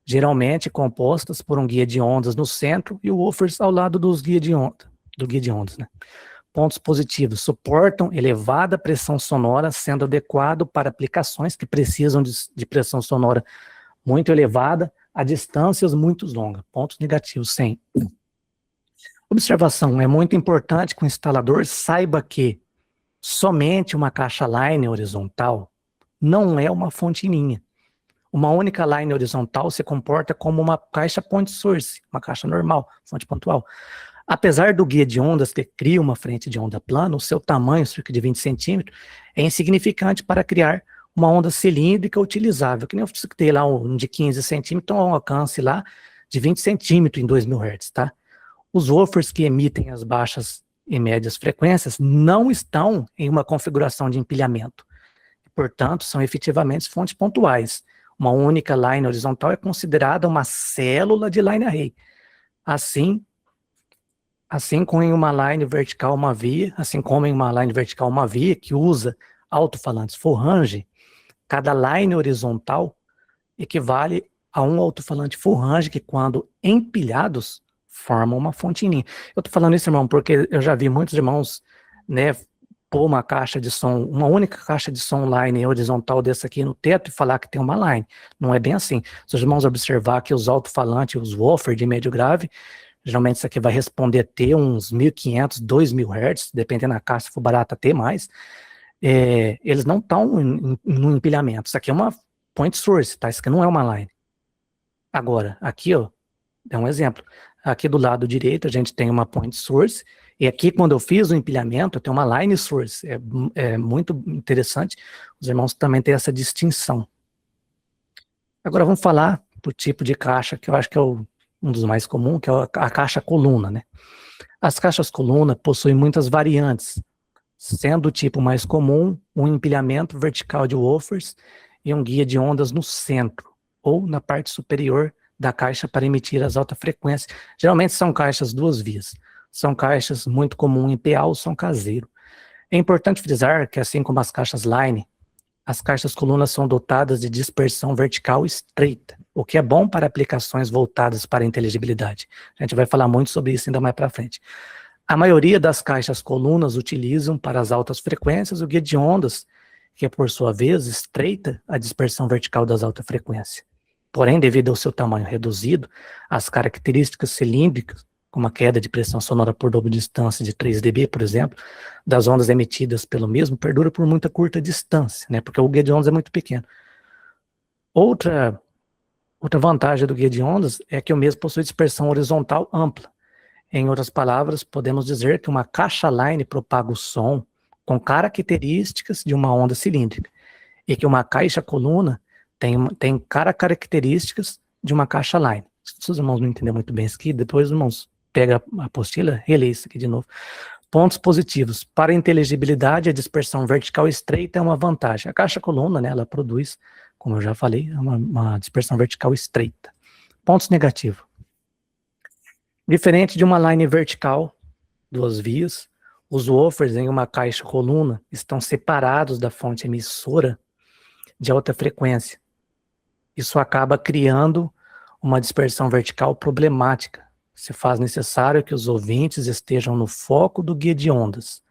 [SPEAKER 2] geralmente compostas por um guia de ondas no centro e woofers ao lado do guia de ondas, né? Pontos positivos, suportam elevada pressão sonora, sendo adequado para aplicações que precisam de pressão sonora muito elevada a distâncias muito longas. Pontos negativos, sem. Observação, é muito importante que o instalador saiba que somente uma caixa line horizontal não é uma fonte em linha. Uma única line horizontal se comporta como uma caixa point source, uma caixa normal, fonte pontual. Apesar do guia de ondas que cria uma frente de onda plana, o seu tamanho, cerca de 20 centímetros, é insignificante para criar uma onda cilíndrica utilizável, que nem eu citei lá um de 15 centímetros, um alcance lá de 20 centímetros em 2000 Hz, tá? Os woofers que emitem as baixas e médias frequências não estão em uma configuração de empilhamento. Portanto, são efetivamente fontes pontuais. Uma única line horizontal é considerada uma célula de line array. Assim como em uma line vertical uma via, que usa alto-falantes full range, cada line horizontal equivale a um alto-falante full range que, quando empilhados, formam uma fonte em linha. Eu estou falando isso, irmão, porque eu já vi muitos irmãos, né, pôr uma caixa de som, uma única caixa de som line horizontal dessa aqui no teto e falar que tem uma line. Não é bem assim. Se os irmãos observar que os alto-falantes, os woofer de médio grave, geralmente isso aqui vai responder a ter uns 1.500, 2.000 Hz, dependendo da caixa, se for barata, ter mais. Eles não estão no empilhamento. Isso aqui é uma point source, tá? Isso aqui não é uma line. Agora, aqui, ó, é um exemplo. Aqui do lado direito a gente tem uma point source, e aqui quando eu fiz o empilhamento, eu tenho uma line source. É muito interessante. Os irmãos também têm essa distinção. Agora vamos falar do tipo de caixa, que eu acho que é um dos mais comuns, que é a caixa coluna, né? As caixas coluna possuem muitas variantes, sendo o tipo mais comum um empilhamento vertical de woofers e um guia de ondas no centro, ou na parte superior da caixa para emitir as altas frequências. Geralmente são caixas 2 vias. São caixas muito comuns em PA ou som caseiro. É importante frisar que, assim como as caixas line, as caixas colunas são dotadas de dispersão vertical estreita, o que é bom para aplicações voltadas para a inteligibilidade. A gente vai falar muito sobre isso ainda mais para frente. A maioria das caixas colunas utilizam para as altas frequências o guia de ondas, que é, por sua vez, estreita a dispersão vertical das altas frequências. Porém, devido ao seu tamanho reduzido, as características cilíndricas com uma queda de pressão sonora por dobra distância de 3 dB, por exemplo, das ondas emitidas pelo mesmo, perdura por muita curta distância, né? Porque o guia de ondas é muito pequeno. Outra vantagem do guia de ondas é que o mesmo possui dispersão horizontal ampla. Em outras palavras, podemos dizer que uma caixa line propaga o som com características de uma onda cilíndrica e que uma caixa coluna tem características de uma caixa line. Se os irmãos não entenderam muito bem isso aqui, depois os irmãos pegam a apostila, relê isso aqui de novo. Pontos positivos. Para a inteligibilidade, a dispersão vertical estreita é uma vantagem. A caixa coluna, né, ela produz, como eu já falei, uma dispersão vertical estreita. Pontos negativos. Diferente de uma line vertical, 2 vias, os woofers em uma caixa coluna estão separados da fonte emissora de alta frequência. Isso acaba criando uma dispersão vertical problemática. Se faz necessário que os ouvintes estejam no foco do guia de ondas,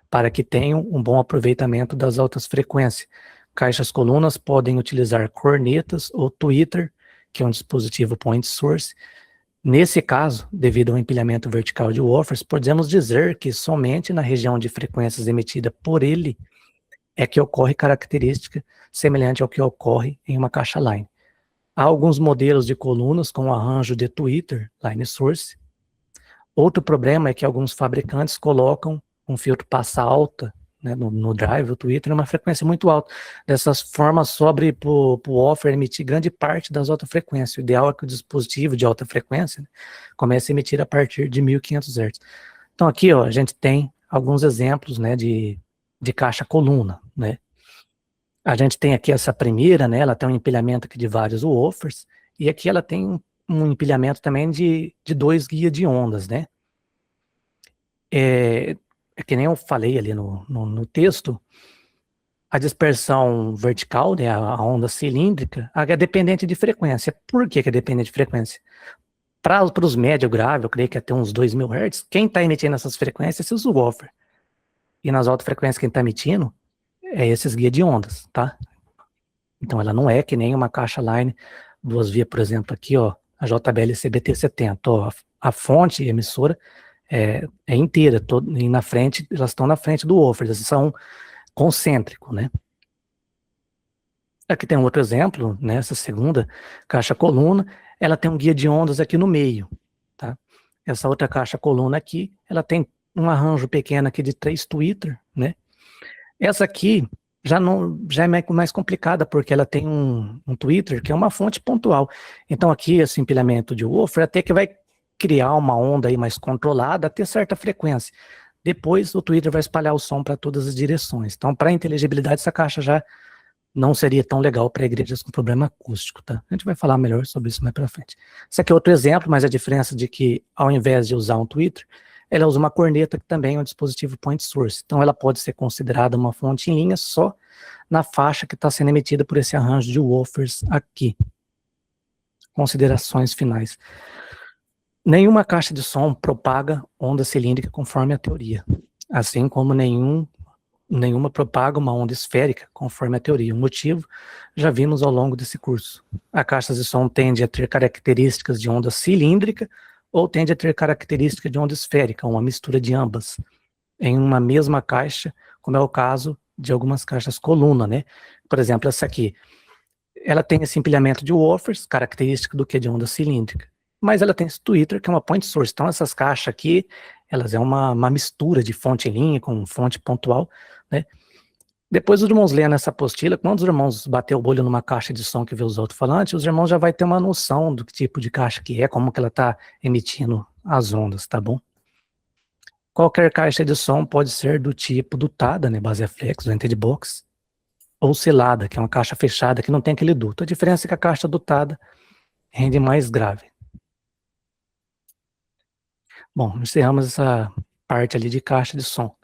[SPEAKER 2] para que tenham um bom aproveitamento das altas frequências. Caixas colunas podem utilizar cornetas ou tweeter, que é um dispositivo point source. Nesse caso, devido ao empilhamento vertical de woofers, podemos dizer que somente na região de frequências emitida por ele é que ocorre característica semelhante ao que ocorre em uma caixa line. Há alguns modelos de colunas com arranjo de tweeter, line source. Outro problema é que alguns fabricantes colocam um filtro passa alta, né, no drive, o tweeter, numa frequência muito alta. Dessa forma, sobre para o woofer emitir grande parte das altas frequências. O ideal é que o dispositivo de alta frequência, né, comece a emitir a partir de 1500 Hz. Então aqui, ó, a gente tem alguns exemplos, né, de caixa coluna, né. A gente tem aqui essa primeira, né, ela tem um empilhamento aqui de vários woofers, e aqui ela tem um empilhamento também de 2 guias de ondas, né. É que nem eu falei ali no texto, a dispersão vertical, né, a onda cilíndrica, é dependente de frequência. Por que é dependente de frequência? Para os médio grave, eu creio que até uns 2000 Hz, quem está emitindo essas frequências é o woofer. E nas altas frequências quem está emitindo é esses guias de ondas, tá? Então ela não é que nem uma caixa line 2 vias, por exemplo, aqui, ó, a JBL CBT70, ó, a fonte emissora é inteira, e na frente, elas estão na frente do woofer, elas são concêntricos, né? Aqui tem um outro exemplo, né, essa segunda caixa coluna, ela tem um guia de ondas aqui no meio, tá? Essa outra caixa coluna aqui, ela tem um arranjo pequeno aqui de 3 tweeter, né? Essa aqui já é mais complicada, porque ela tem um tweeter que é uma fonte pontual. Então aqui, esse empilhamento de woofer até que vai criar uma onda aí mais controlada até certa frequência. Depois o tweeter vai espalhar o som para todas as direções. Então, para a inteligibilidade, essa caixa já não seria tão legal para igrejas com problema acústico, tá? A gente vai falar melhor sobre isso mais para frente. Esse aqui é outro exemplo, mas a diferença de que, ao invés de usar um tweeter, ela usa uma corneta, que também é um dispositivo point source. Então, ela pode ser considerada uma fonte em linha só na faixa que está sendo emitida por esse arranjo de woofers aqui. Considerações finais. Nenhuma caixa de som propaga onda cilíndrica conforme a teoria, assim como nenhuma propaga uma onda esférica conforme a teoria. O motivo já vimos ao longo desse curso. A caixa de som tende a ter características de onda cilíndrica ou tende a ter característica de onda esférica, uma mistura de ambas, em uma mesma caixa, como é o caso de algumas caixas coluna, né? Por exemplo, essa aqui, ela tem esse empilhamento de woofers, característica do que de onda cilíndrica, mas ela tem esse tweeter, que é uma point source. Então essas caixas aqui, elas é uma mistura de fonte em linha com fonte pontual, né? Depois os irmãos lendo essa apostila, quando os irmãos bater o olho numa caixa de som que vê os alto-falantes, os irmãos já vai ter uma noção do que tipo de caixa que é, como que ela está emitindo as ondas, tá bom? Qualquer caixa de som pode ser do tipo dutada, né, baseflex, ou entered box, ou selada, que é uma caixa fechada que não tem aquele duto. A diferença é que a caixa dutada rende mais grave. Bom, encerramos essa parte ali de caixa de som.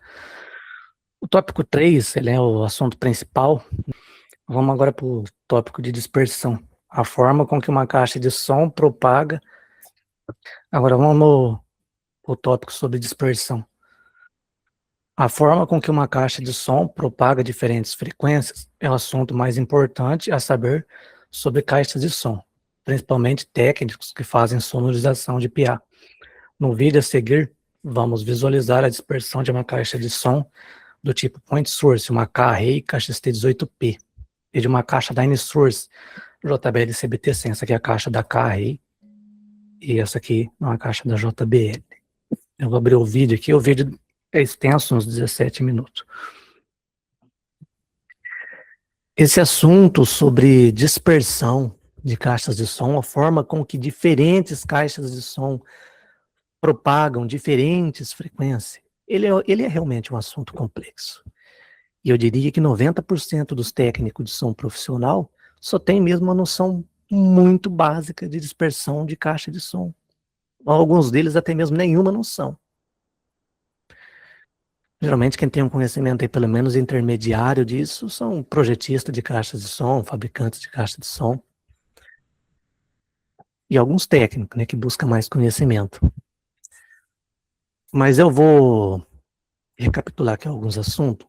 [SPEAKER 2] O tópico 3, ele é o assunto principal. Vamos agora para o tópico de dispersão. A forma com que uma caixa de som propaga. Agora vamos para o tópico sobre dispersão. A forma com que uma caixa de som propaga diferentes frequências é o assunto mais importante a saber sobre caixas de som, principalmente técnicos que fazem sonorização de PA. No vídeo a seguir, vamos visualizar a dispersão de uma caixa de som do tipo Point Source, uma K-Array caixa ST18P, e de uma caixa Dynasource JBL-CBT100. Essa aqui é a caixa da K-Array, e essa aqui é uma caixa da JBL. Eu vou abrir o vídeo aqui, o vídeo é extenso, uns 17 minutos. Esse assunto sobre dispersão de caixas de som, a forma com que diferentes caixas de som propagam diferentes frequências, ele é realmente um assunto complexo. E eu diria que 90% dos técnicos de som profissional só tem mesmo uma noção muito básica de dispersão de caixa de som. Alguns deles até mesmo nenhuma noção. Geralmente quem tem um conhecimento aí pelo menos intermediário disso são projetistas de caixas de som, fabricantes de caixa de som. E alguns técnicos, né, que buscam mais conhecimento. Mas eu vou recapitular aqui alguns assuntos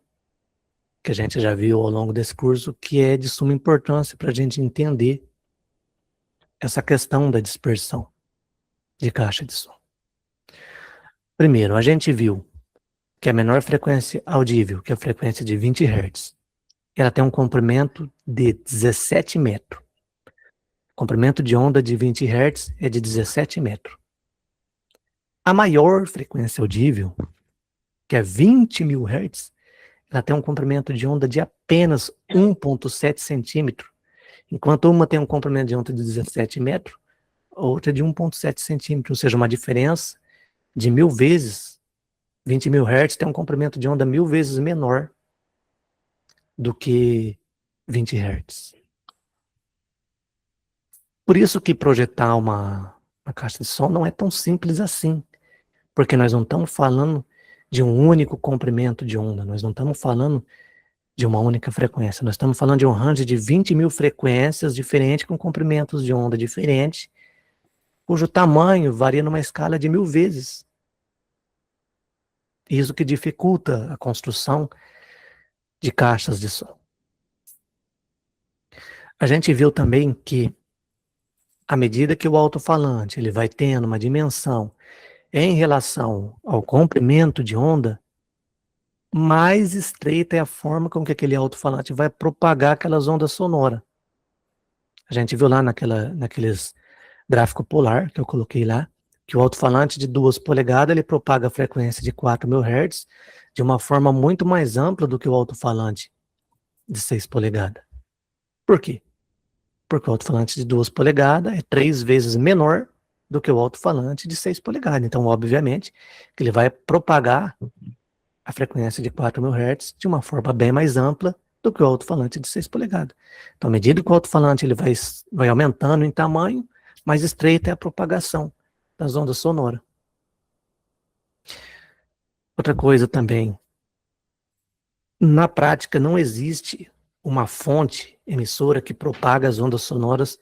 [SPEAKER 2] que a gente já viu ao longo desse curso, que é de suma importância para a gente entender essa questão da dispersão de caixa de som. Primeiro, a gente viu que a menor frequência audível, que é a frequência de 20 Hz, ela tem um comprimento de 17 metros. O comprimento de onda de 20 Hz é de 17 metros. A maior frequência audível, que é 20.000 Hz, ela tem um comprimento de onda de apenas 1,7 centímetros, enquanto uma tem um comprimento de onda de 17 metros, a outra de 1,7 centímetros, ou seja, uma diferença de 1000 vezes. 20.000 Hz tem um comprimento de onda 1000 vezes menor do que 20 Hz. Por isso que projetar uma caixa de som não é tão simples assim, porque nós não estamos falando de um único comprimento de onda, nós não estamos falando de uma única frequência, nós estamos falando de um range de 20.000 frequências diferentes, com comprimentos de onda diferentes, cujo tamanho varia numa escala de 1000 vezes. Isso que dificulta a construção de caixas de som. A gente viu também que, à medida que o alto-falante ele vai tendo uma dimensão em relação ao comprimento de onda, mais estreita é a forma com que aquele alto-falante vai propagar aquelas ondas sonoras. A gente viu lá naqueles gráfico polar que eu coloquei lá, que o alto-falante de 2 polegadas ele propaga a frequência de 4.000 Hz de uma forma muito mais ampla do que o alto-falante de 6 polegadas. Por quê? Porque o alto-falante de 2 polegadas é 3 vezes menor do que o alto-falante de 6 polegadas. Então, obviamente, que ele vai propagar a frequência de 4.000 Hz de uma forma bem mais ampla do que o alto-falante de 6 polegadas. Então, à medida que o alto-falante ele vai aumentando em tamanho, mais estreita é a propagação das ondas sonoras. Outra coisa também, na prática não existe uma fonte emissora que propaga as ondas sonoras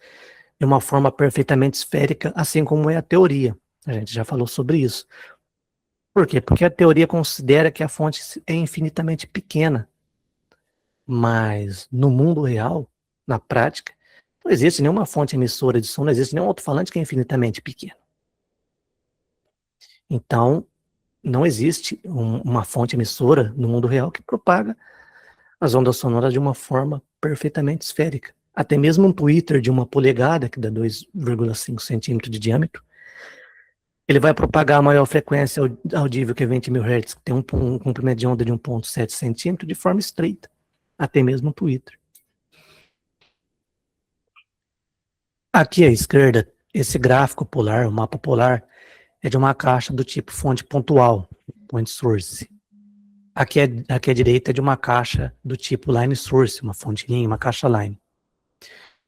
[SPEAKER 2] de uma forma perfeitamente esférica, assim como é a teoria. A gente já falou sobre isso. Por quê? Porque a teoria considera que a fonte é infinitamente pequena. Mas no mundo real, na prática, não existe nenhuma fonte emissora de som, não existe nenhum alto-falante que é infinitamente pequeno. Então, não existe uma fonte emissora no mundo real que propaga as ondas sonoras de uma forma perfeitamente esférica. Até mesmo um tweeter de 1 polegada, que dá 2,5 centímetros de diâmetro, ele vai propagar a maior frequência audível, que é 20.000 Hz, que tem um comprimento de onda de 1,7 centímetros, de forma estreita. Até mesmo um tweeter. Aqui à esquerda, esse gráfico polar, o mapa polar, é de uma caixa do tipo fonte pontual, point source. Aqui à direita é de uma caixa do tipo line source, uma fonte linha, uma caixa line.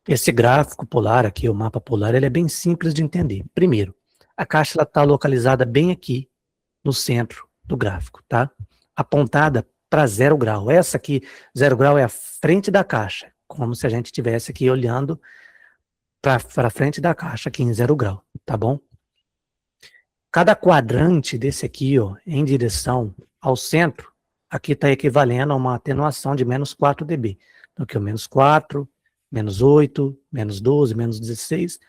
[SPEAKER 2] Esse gráfico polar aqui, o mapa polar, ele é bem simples de entender. Primeiro, a caixa está localizada bem aqui, no centro do gráfico, tá? Apontada para 0 grau. Essa aqui, 0 grau, é a frente da caixa, como se a gente estivesse aqui olhando para frente da caixa, aqui em 0 grau, tá bom? Cada quadrante desse aqui, ó, em direção ao centro, aqui está equivalendo a uma atenuação de menos 4 dB. Então, aqui, ó, menos 4, menos 8, menos 12, menos 16,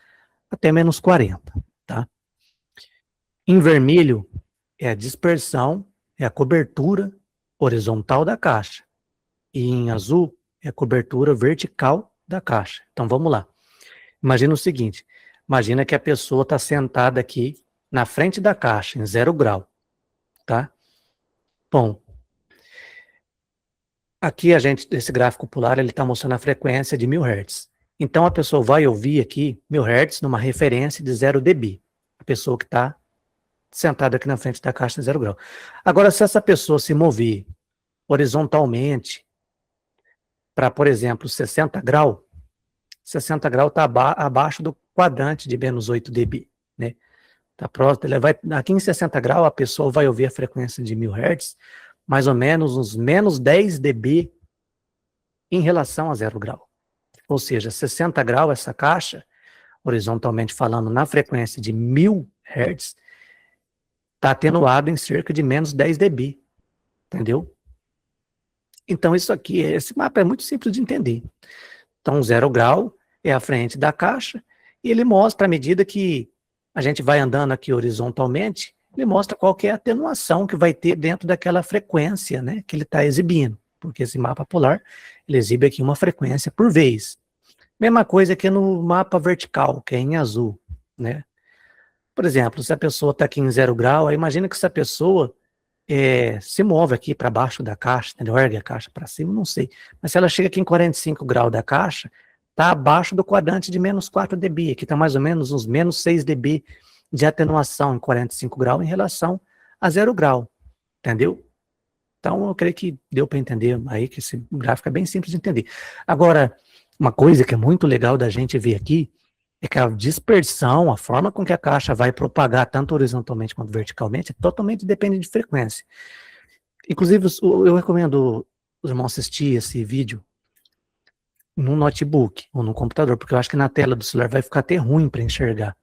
[SPEAKER 2] até menos 40, tá? Em vermelho é a dispersão, é a cobertura horizontal da caixa. E em azul é a cobertura vertical da caixa. Então vamos lá. Imagina o seguinte, imagina que a pessoa está sentada aqui na frente da caixa, em 0 grau, tá? Bom, aqui esse gráfico polar, ele está mostrando a frequência de 1000 Hz. Então a pessoa vai ouvir aqui 1000 Hz numa referência de 0 dB. A pessoa que está sentada aqui na frente da caixa em 0 grau. Agora, se essa pessoa se mover horizontalmente para, por exemplo, 60 graus está abaixo do quadrante de menos 8 dB, né? Tá próximo, aqui em 60 graus a pessoa vai ouvir a frequência de 1000 Hz, mais ou menos uns menos 10 dB em relação a 0 grau. Ou seja, 60 graus essa caixa, horizontalmente falando, na frequência de 1000 Hz, está atenuado em cerca de menos 10 dB, entendeu? Então isso aqui, esse mapa é muito simples de entender. Então 0 grau é a frente da caixa, e ele mostra, à medida que a gente vai andando aqui horizontalmente, ele mostra qual que é a atenuação que vai ter dentro daquela frequência, né, que ele está exibindo, porque esse mapa polar, ele exibe aqui uma frequência por vez. Mesma coisa que no mapa vertical, que é em azul, né. Por exemplo, se a pessoa está aqui em 0 grau, aí imagina que essa pessoa se move aqui para baixo da caixa, entendeu? Ergue a caixa para cima, não sei. Mas se ela chega aqui em 45 graus da caixa, está abaixo do quadrante de menos 4 dB, aqui está mais ou menos uns menos 6 dB de atenuação em 45 graus em relação a 0 grau, entendeu? Então, eu creio que deu para entender aí que esse gráfico é bem simples de entender. Agora, uma coisa que é muito legal da gente ver aqui é que a dispersão, a forma com que a caixa vai propagar, tanto horizontalmente quanto verticalmente, é totalmente dependente de frequência. Inclusive, eu recomendo os irmãos assistir esse vídeo num notebook ou no computador, porque eu acho que na tela do celular vai ficar até ruim para enxergar.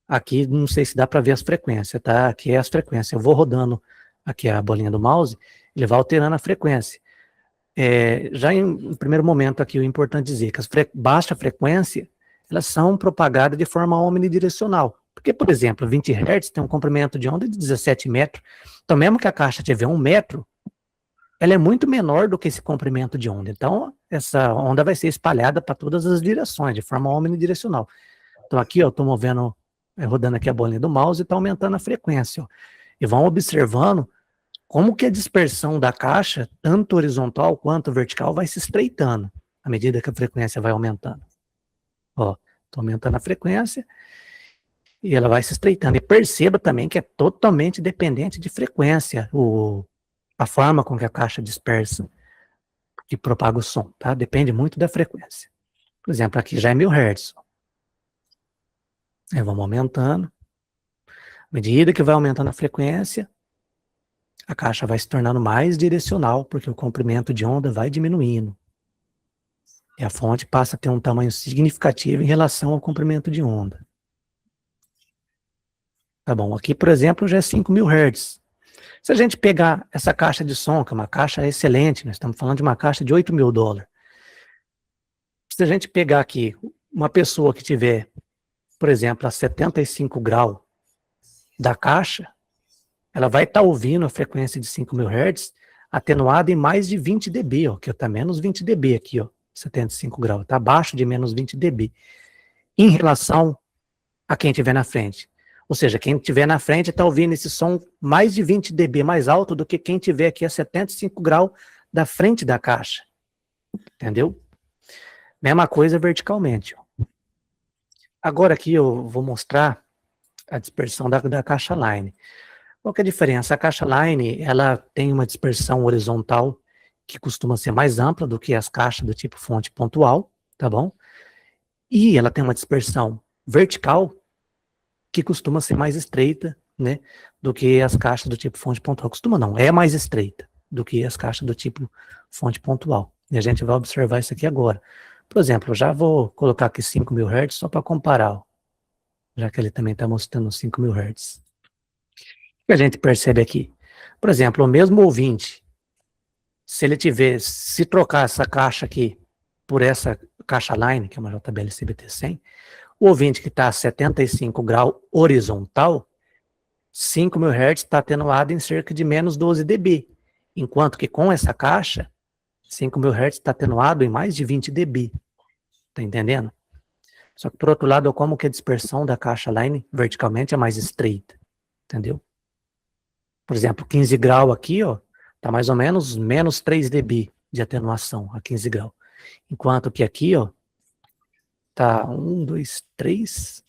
[SPEAKER 2] Aqui não sei se dá para ver as frequências, tá? Aqui é as frequências. Eu vou rodando aqui a bolinha do mouse, ele vai alterando a frequência. Já em primeiro momento aqui, o importante dizer que as baixa frequência, elas são propagadas de forma omnidirecional. Porque, por exemplo, 20 Hz tem um comprimento de onda de 17 metros. Então, mesmo que a caixa tiver 1 metro, ela é muito menor do que esse comprimento de onda. Então, essa onda vai ser espalhada para todas as direções, de forma omnidirecional. Então, aqui, eu estou movendo, rodando aqui a bolinha do mouse e está aumentando a frequência. Ó. E vão observando como que a dispersão da caixa, tanto horizontal quanto vertical, vai se estreitando à medida que a frequência vai aumentando. Ó, estou aumentando a frequência e ela vai se estreitando. E perceba também que é totalmente dependente de frequência, a forma com que a caixa dispersa, que propaga o som, tá? Depende muito da frequência. Por exemplo, aqui já é 1000 Hz. Aí vamos aumentando. À medida que vai aumentando a frequência, a caixa vai se tornando mais direcional, porque o comprimento de onda vai diminuindo. E a fonte passa a ter um tamanho significativo em relação ao comprimento de onda. Tá bom, aqui, por exemplo, já é 5000 Hz. Se a gente pegar essa caixa de som, que é uma caixa excelente, nós estamos falando de uma caixa de $8.000. Se a gente pegar aqui uma pessoa que tiver, por exemplo, a 75 graus da caixa, ela vai estar ouvindo a frequência de 5000 Hz atenuada em mais de 20 dB, ó, que está menos 20 dB aqui, ó, 75 graus, está abaixo de menos 20 dB, em relação a quem estiver na frente. Ou seja, quem estiver na frente está ouvindo esse som mais de 20 dB mais alto do que quem estiver aqui a 75 graus da frente da caixa. Entendeu? Mesma coisa verticalmente. Ó. Agora aqui eu vou mostrar a dispersão da caixa line. Qual que é a diferença? A caixa line, ela tem uma dispersão horizontal que costuma ser mais ampla do que as caixas do tipo fonte pontual, tá bom? E ela tem uma dispersão vertical que costuma ser mais estreita, né, do que as caixas do tipo fonte pontual. Costuma não, é mais estreita do que as caixas do tipo fonte pontual. E a gente vai observar isso aqui agora. Por exemplo, eu já vou colocar aqui 5000 Hz só para comparar, ó, já que ele também está mostrando 5000 Hz. O que a gente percebe aqui? Por exemplo, o mesmo ouvinte, se trocar essa caixa aqui por essa caixa line, que é uma JBL CBT100, o ouvinte que está a 75 graus horizontal, 5.000 Hz está atenuado em cerca de menos 12 dB, enquanto que com essa caixa, 5.000 Hz está atenuado em mais de 20 dB. Tá entendendo? Só que, por outro lado, como que a dispersão da caixa line verticalmente é mais estreita, entendeu? Por exemplo, 15 graus aqui, ó, tá mais ou menos menos 3 dB de atenuação a 15 graus. Enquanto que aqui, ó, tá 1, 2, 3,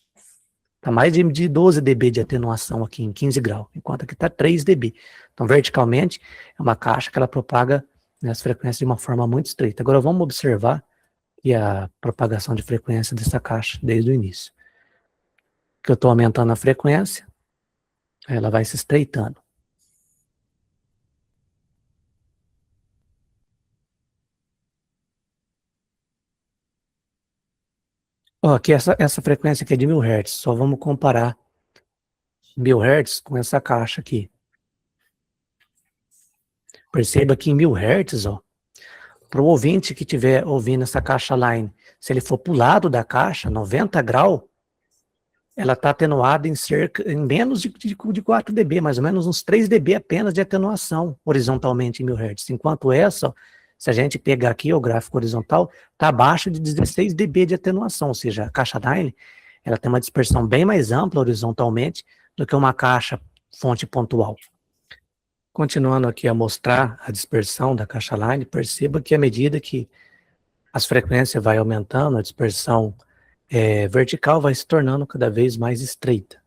[SPEAKER 2] tá mais de 12 dB de atenuação aqui em 15 graus, enquanto aqui tá 3 dB. Então, verticalmente, é uma caixa que ela propaga, né, as frequências de uma forma muito estreita. Agora, vamos observar e a propagação de frequência dessa caixa desde o início. Que eu estou aumentando a frequência, ela vai se estreitando. Ó, aqui essa frequência aqui é de 1.000 Hz, só vamos comparar 1.000 Hz com essa caixa aqui. Perceba que em 1.000 Hz, ó, para o ouvinte que estiver ouvindo essa caixa line, se ele for para o lado da caixa, 90 graus, ela está atenuada em menos de 4 dB, mais ou menos uns 3 dB apenas de atenuação horizontalmente em 1.000 Hz. Enquanto essa, ó, se a gente pegar aqui o gráfico horizontal, está abaixo de 16 dB de atenuação, ou seja, a caixa line, ela tem uma dispersão bem mais ampla horizontalmente do que uma caixa fonte pontual. Continuando aqui a mostrar a dispersão da caixa line, perceba que à medida que as frequências vai aumentando, a dispersão vertical vai se tornando cada vez mais estreita.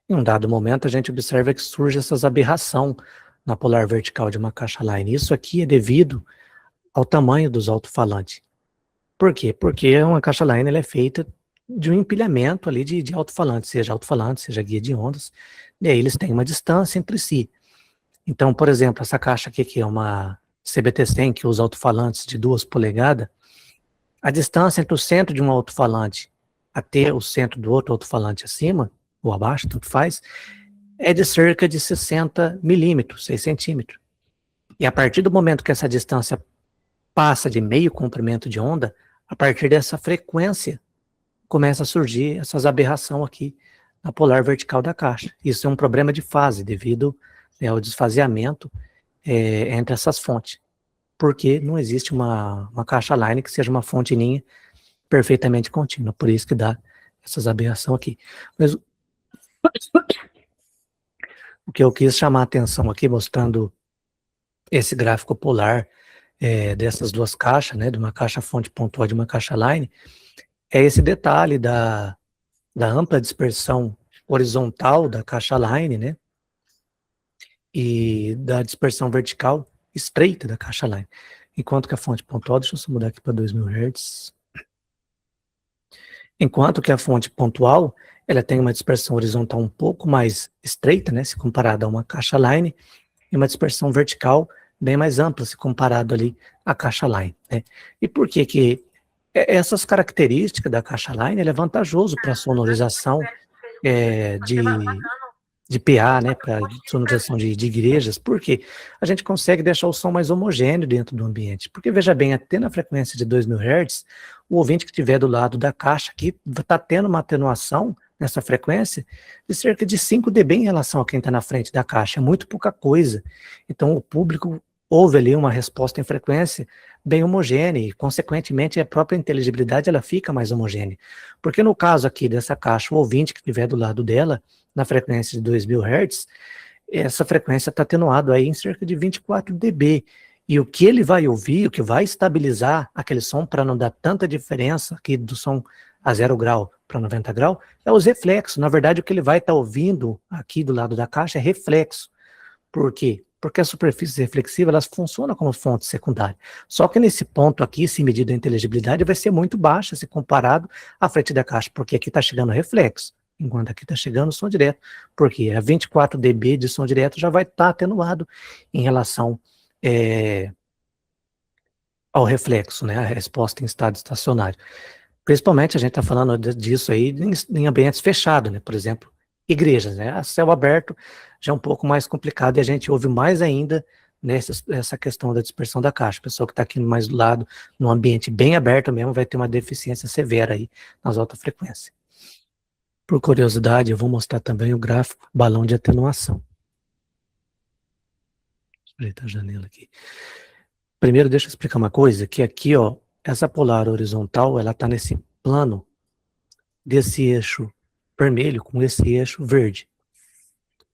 [SPEAKER 2] Em um dado momento, a gente observa que surge essas aberração na polar vertical de uma caixa line. Isso aqui é devido ao tamanho dos alto-falantes. Por quê? Porque uma caixa line ela é feita de um empilhamento ali de alto-falante, seja guia de ondas, e aí eles têm uma distância entre si. Então, por exemplo, essa caixa aqui, que é uma CBT-100, que usa alto-falantes de 2 polegadas, a distância entre o centro de um alto-falante até o centro do outro alto-falante acima, ou abaixo, tanto faz, é de cerca de 60 milímetros, 6 centímetros. E a partir do momento que essa distância passa de meio comprimento de onda, a partir dessa frequência, começa a surgir essas aberrações aqui na polar vertical da caixa. Isso é um problema de fase, devido ao desfaseamento entre essas fontes. Porque não existe uma caixa line que seja uma fonte linha perfeitamente contínua. Por isso que dá essas aberrações aqui. Mas o que eu quis chamar a atenção aqui, mostrando esse gráfico polar dessas duas caixas, né, de uma caixa fonte pontual e de uma caixa line, é esse detalhe da ampla dispersão horizontal da caixa line, né, e da dispersão vertical estreita da caixa line. Enquanto que a fonte pontual, deixa eu só mudar aqui para 2.000 Hz. Enquanto que a fonte pontual, ela tem uma dispersão horizontal um pouco mais estreita, né, se comparada a uma caixa line, e uma dispersão vertical bem mais ampla, se comparado ali à caixa line, né. E por que que essas características da caixa line é vantajoso para a sonorização de PA, né, para sonorização de igrejas, porque a gente consegue deixar o som mais homogêneo dentro do ambiente. Porque, veja bem, até na frequência de 2.000 Hz, o ouvinte que estiver do lado da caixa aqui está tendo uma atenuação nessa frequência de cerca de 5 dB em relação a quem está na frente da caixa. É muito pouca coisa. Então, o público ouve ali uma resposta em frequência bem homogênea e, consequentemente, a própria inteligibilidade ela fica mais homogênea. Porque no caso aqui dessa caixa, o ouvinte que estiver do lado dela, na frequência de 2.000 Hz, essa frequência está atenuada aí em cerca de 24 dB. E o que ele vai ouvir, o que vai estabilizar aquele som para não dar tanta diferença aqui do som a 0 grau para 90 graus, é os reflexos. Na verdade, o que ele vai estar ouvindo aqui do lado da caixa é reflexo. Por quê? Porque as superfícies reflexivas, elas funcionam como fonte secundária. Só que nesse ponto aqui, se medir a inteligibilidade, vai ser muito baixa se comparado à frente da caixa, porque aqui está chegando reflexo, enquanto aqui está chegando som direto, porque a 24 dB de som direto já vai estar atenuado em relação ao reflexo, né, a resposta em estado estacionário. Principalmente a gente está falando disso aí em ambientes fechados, né, por exemplo, igrejas, né, a céu aberto já é um pouco mais complicado e a gente ouve mais ainda nessa questão da dispersão da caixa. A pessoa que está aqui mais do lado, num ambiente bem aberto mesmo, vai ter uma deficiência severa aí nas altas frequências. Por curiosidade, eu vou mostrar também o gráfico balão de atenuação. Espreitar a janela aqui. Primeiro, deixa eu explicar uma coisa, que aqui, ó, essa polar horizontal, ela está nesse plano desse eixo vermelho com esse eixo verde.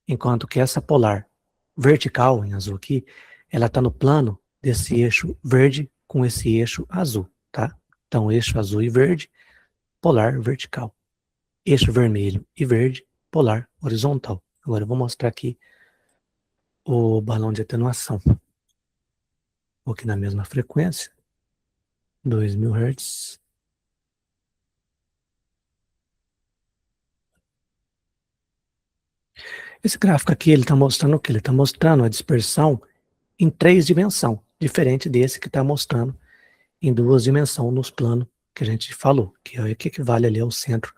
[SPEAKER 2] Enquanto que essa polar vertical, em azul aqui, ela está no plano desse eixo verde com esse eixo azul, tá? Então, eixo azul e verde, polar vertical. Eixo vermelho e verde, polar horizontal. Agora eu vou mostrar aqui o balão de atenuação. Vou aqui na mesma frequência, 2000 Hz. Esse gráfico aqui, ele está mostrando o quê? Ele está mostrando a dispersão em 3 dimensões, diferente desse que está mostrando em 2 dimensões nos planos que a gente falou, que é o que equivale ali ao centro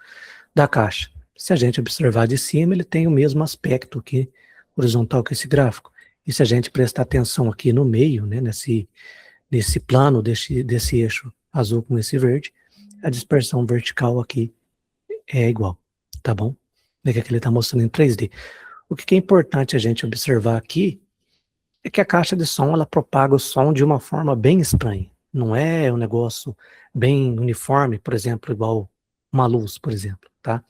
[SPEAKER 2] da caixa. Se a gente observar de cima, ele tem o mesmo aspecto aqui, horizontal, que esse gráfico. E se a gente prestar atenção aqui no meio, né, nesse plano desse eixo azul com esse verde, a dispersão vertical aqui é igual, tá bom? É que ele está mostrando em 3D. O que é importante a gente observar aqui é que a caixa de som, ela propaga o som de uma forma bem estranha. Não é um negócio bem uniforme, por exemplo, igual uma luz, por exemplo, tá?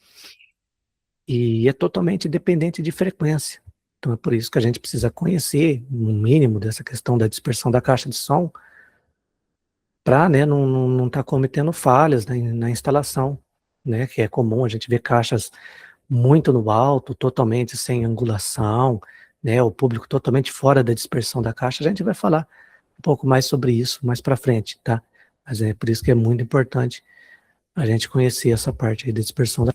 [SPEAKER 2] E é totalmente dependente de frequência. Então é por isso que a gente precisa conhecer um mínimo dessa questão da dispersão da caixa de som para, né, não estar cometendo falhas na instalação, né, que é comum a gente ver caixas muito no alto, totalmente sem angulação, né, o público totalmente fora da dispersão da caixa. A gente vai falar um pouco mais sobre isso mais para frente, tá? Mas é por isso que é muito importante a gente conhecer essa parte aí da dispersão da.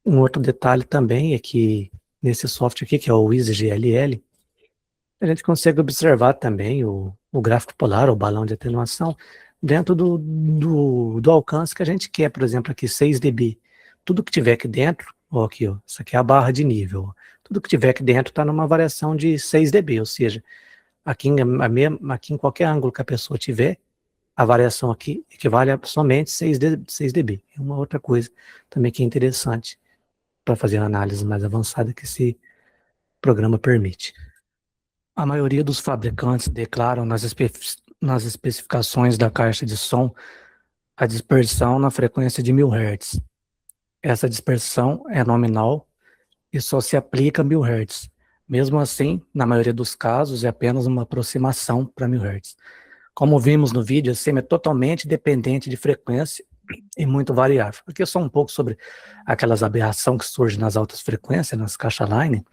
[SPEAKER 2] Um outro detalhe também é que nesse software aqui, que é o EasyGLL, a gente consegue observar também o gráfico polar, o balão de atenuação, dentro do alcance que a gente quer. Por exemplo, aqui 6 dB. Tudo que tiver aqui dentro, ó, aqui, ó, isso aqui é a barra de nível. Ó, tudo que tiver aqui dentro está numa variação de 6 dB, ou seja, aqui em qualquer ângulo que a pessoa tiver, a variação aqui equivale a somente 6 dB. É uma outra coisa também que é interessante para fazer uma análise mais avançada que esse programa permite. A maioria dos fabricantes declaram nas especificações da caixa de som a dispersão na frequência de 1000 Hz. Essa dispersão é nominal e só se aplica a 1000 Hz. Mesmo assim, na maioria dos casos, é apenas uma aproximação para 1000 Hz. Como vimos no vídeo, a SEM é totalmente dependente de frequência e muito variável. Aqui é só um pouco sobre aquelas aberrações que surgem nas altas frequências, nas caixas line,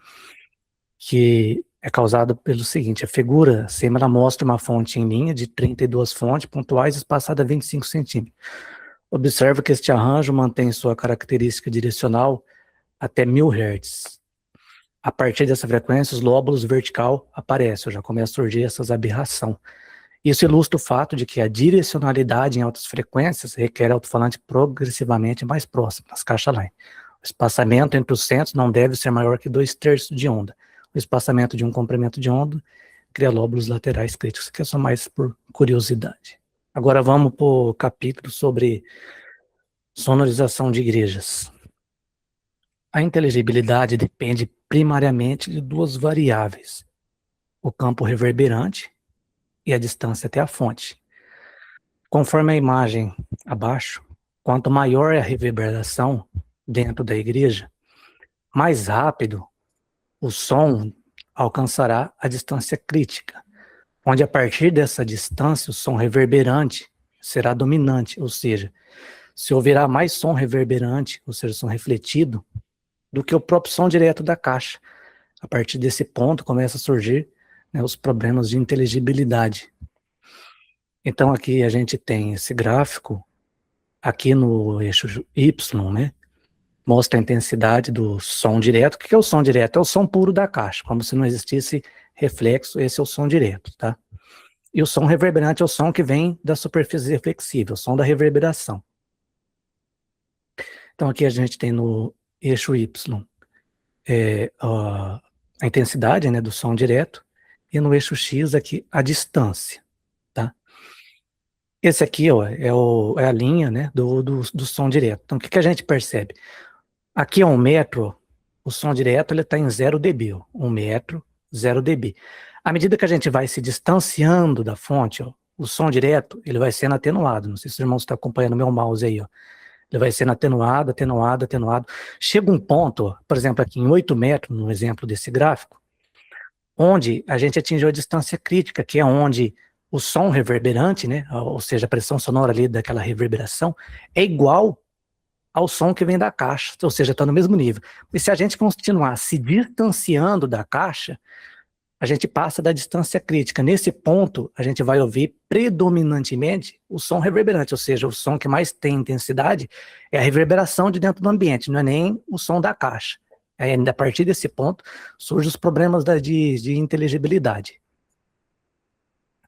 [SPEAKER 2] que é causado pelo seguinte: a figura acima ela mostra uma fonte em linha de 32 fontes pontuais espaçadas a 25 centímetros. Observe que este arranjo mantém sua característica direcional até 1000 Hz. A partir dessa frequência, os lóbulos vertical aparecem, já começa a surgir essas aberrações. Isso ilustra o fato de que a direcionalidade em altas frequências requer alto-falante progressivamente mais próximo, nas caixas line. O espaçamento entre os centros não deve ser maior que 2/3 de onda. O espaçamento de um comprimento de onda cria lóbulos laterais críticos, que é só mais por curiosidade. Agora vamos para o capítulo sobre sonorização de igrejas. A inteligibilidade depende primariamente de 2 variáveis: o campo reverberante e a distância até a fonte. Conforme a imagem abaixo, quanto maior é a reverberação dentro da igreja, mais rápido o som alcançará a distância crítica, onde a partir dessa distância o som reverberante será dominante, ou seja, se ouvirá mais som reverberante, ou seja, som refletido, do que o próprio som direto da caixa. A partir desse ponto começa a surgir, né, os problemas de inteligibilidade. Então aqui a gente tem esse gráfico, aqui no eixo Y, né, mostra a intensidade do som direto. O que é o som direto? É o som puro da caixa, como se não existisse reflexo, esse é o som direto, tá? E o som reverberante é o som que vem da superfície reflexiva, o som da reverberação. Então aqui a gente tem no eixo Y a intensidade, né, do som direto, e no eixo X aqui a distância, tá? Esse aqui, ó, é a linha, né, do som direto. Então o que a gente percebe? Aqui é 1 metro, o som direto está em 0 dB, ó, 1 metro, 0 dB. À medida que a gente vai se distanciando da fonte, ó, o som direto ele vai sendo atenuado. Não sei se os irmãos estão acompanhando meu mouse aí, ó. Ele vai sendo atenuado, atenuado, atenuado. Chega um ponto, ó, por exemplo, aqui em 8 metros, no exemplo desse gráfico, onde a gente atingiu a distância crítica, que é onde o som reverberante, né, ou seja, a pressão sonora ali daquela reverberação, é igual ao som que vem da caixa, ou seja, está no mesmo nível. E se a gente continuar se distanciando da caixa, a gente passa da distância crítica. Nesse ponto, a gente vai ouvir predominantemente o som reverberante, ou seja, o som que mais tem intensidade é a reverberação de dentro do ambiente, não é nem o som da caixa. A partir desse ponto, surgem os problemas de inteligibilidade.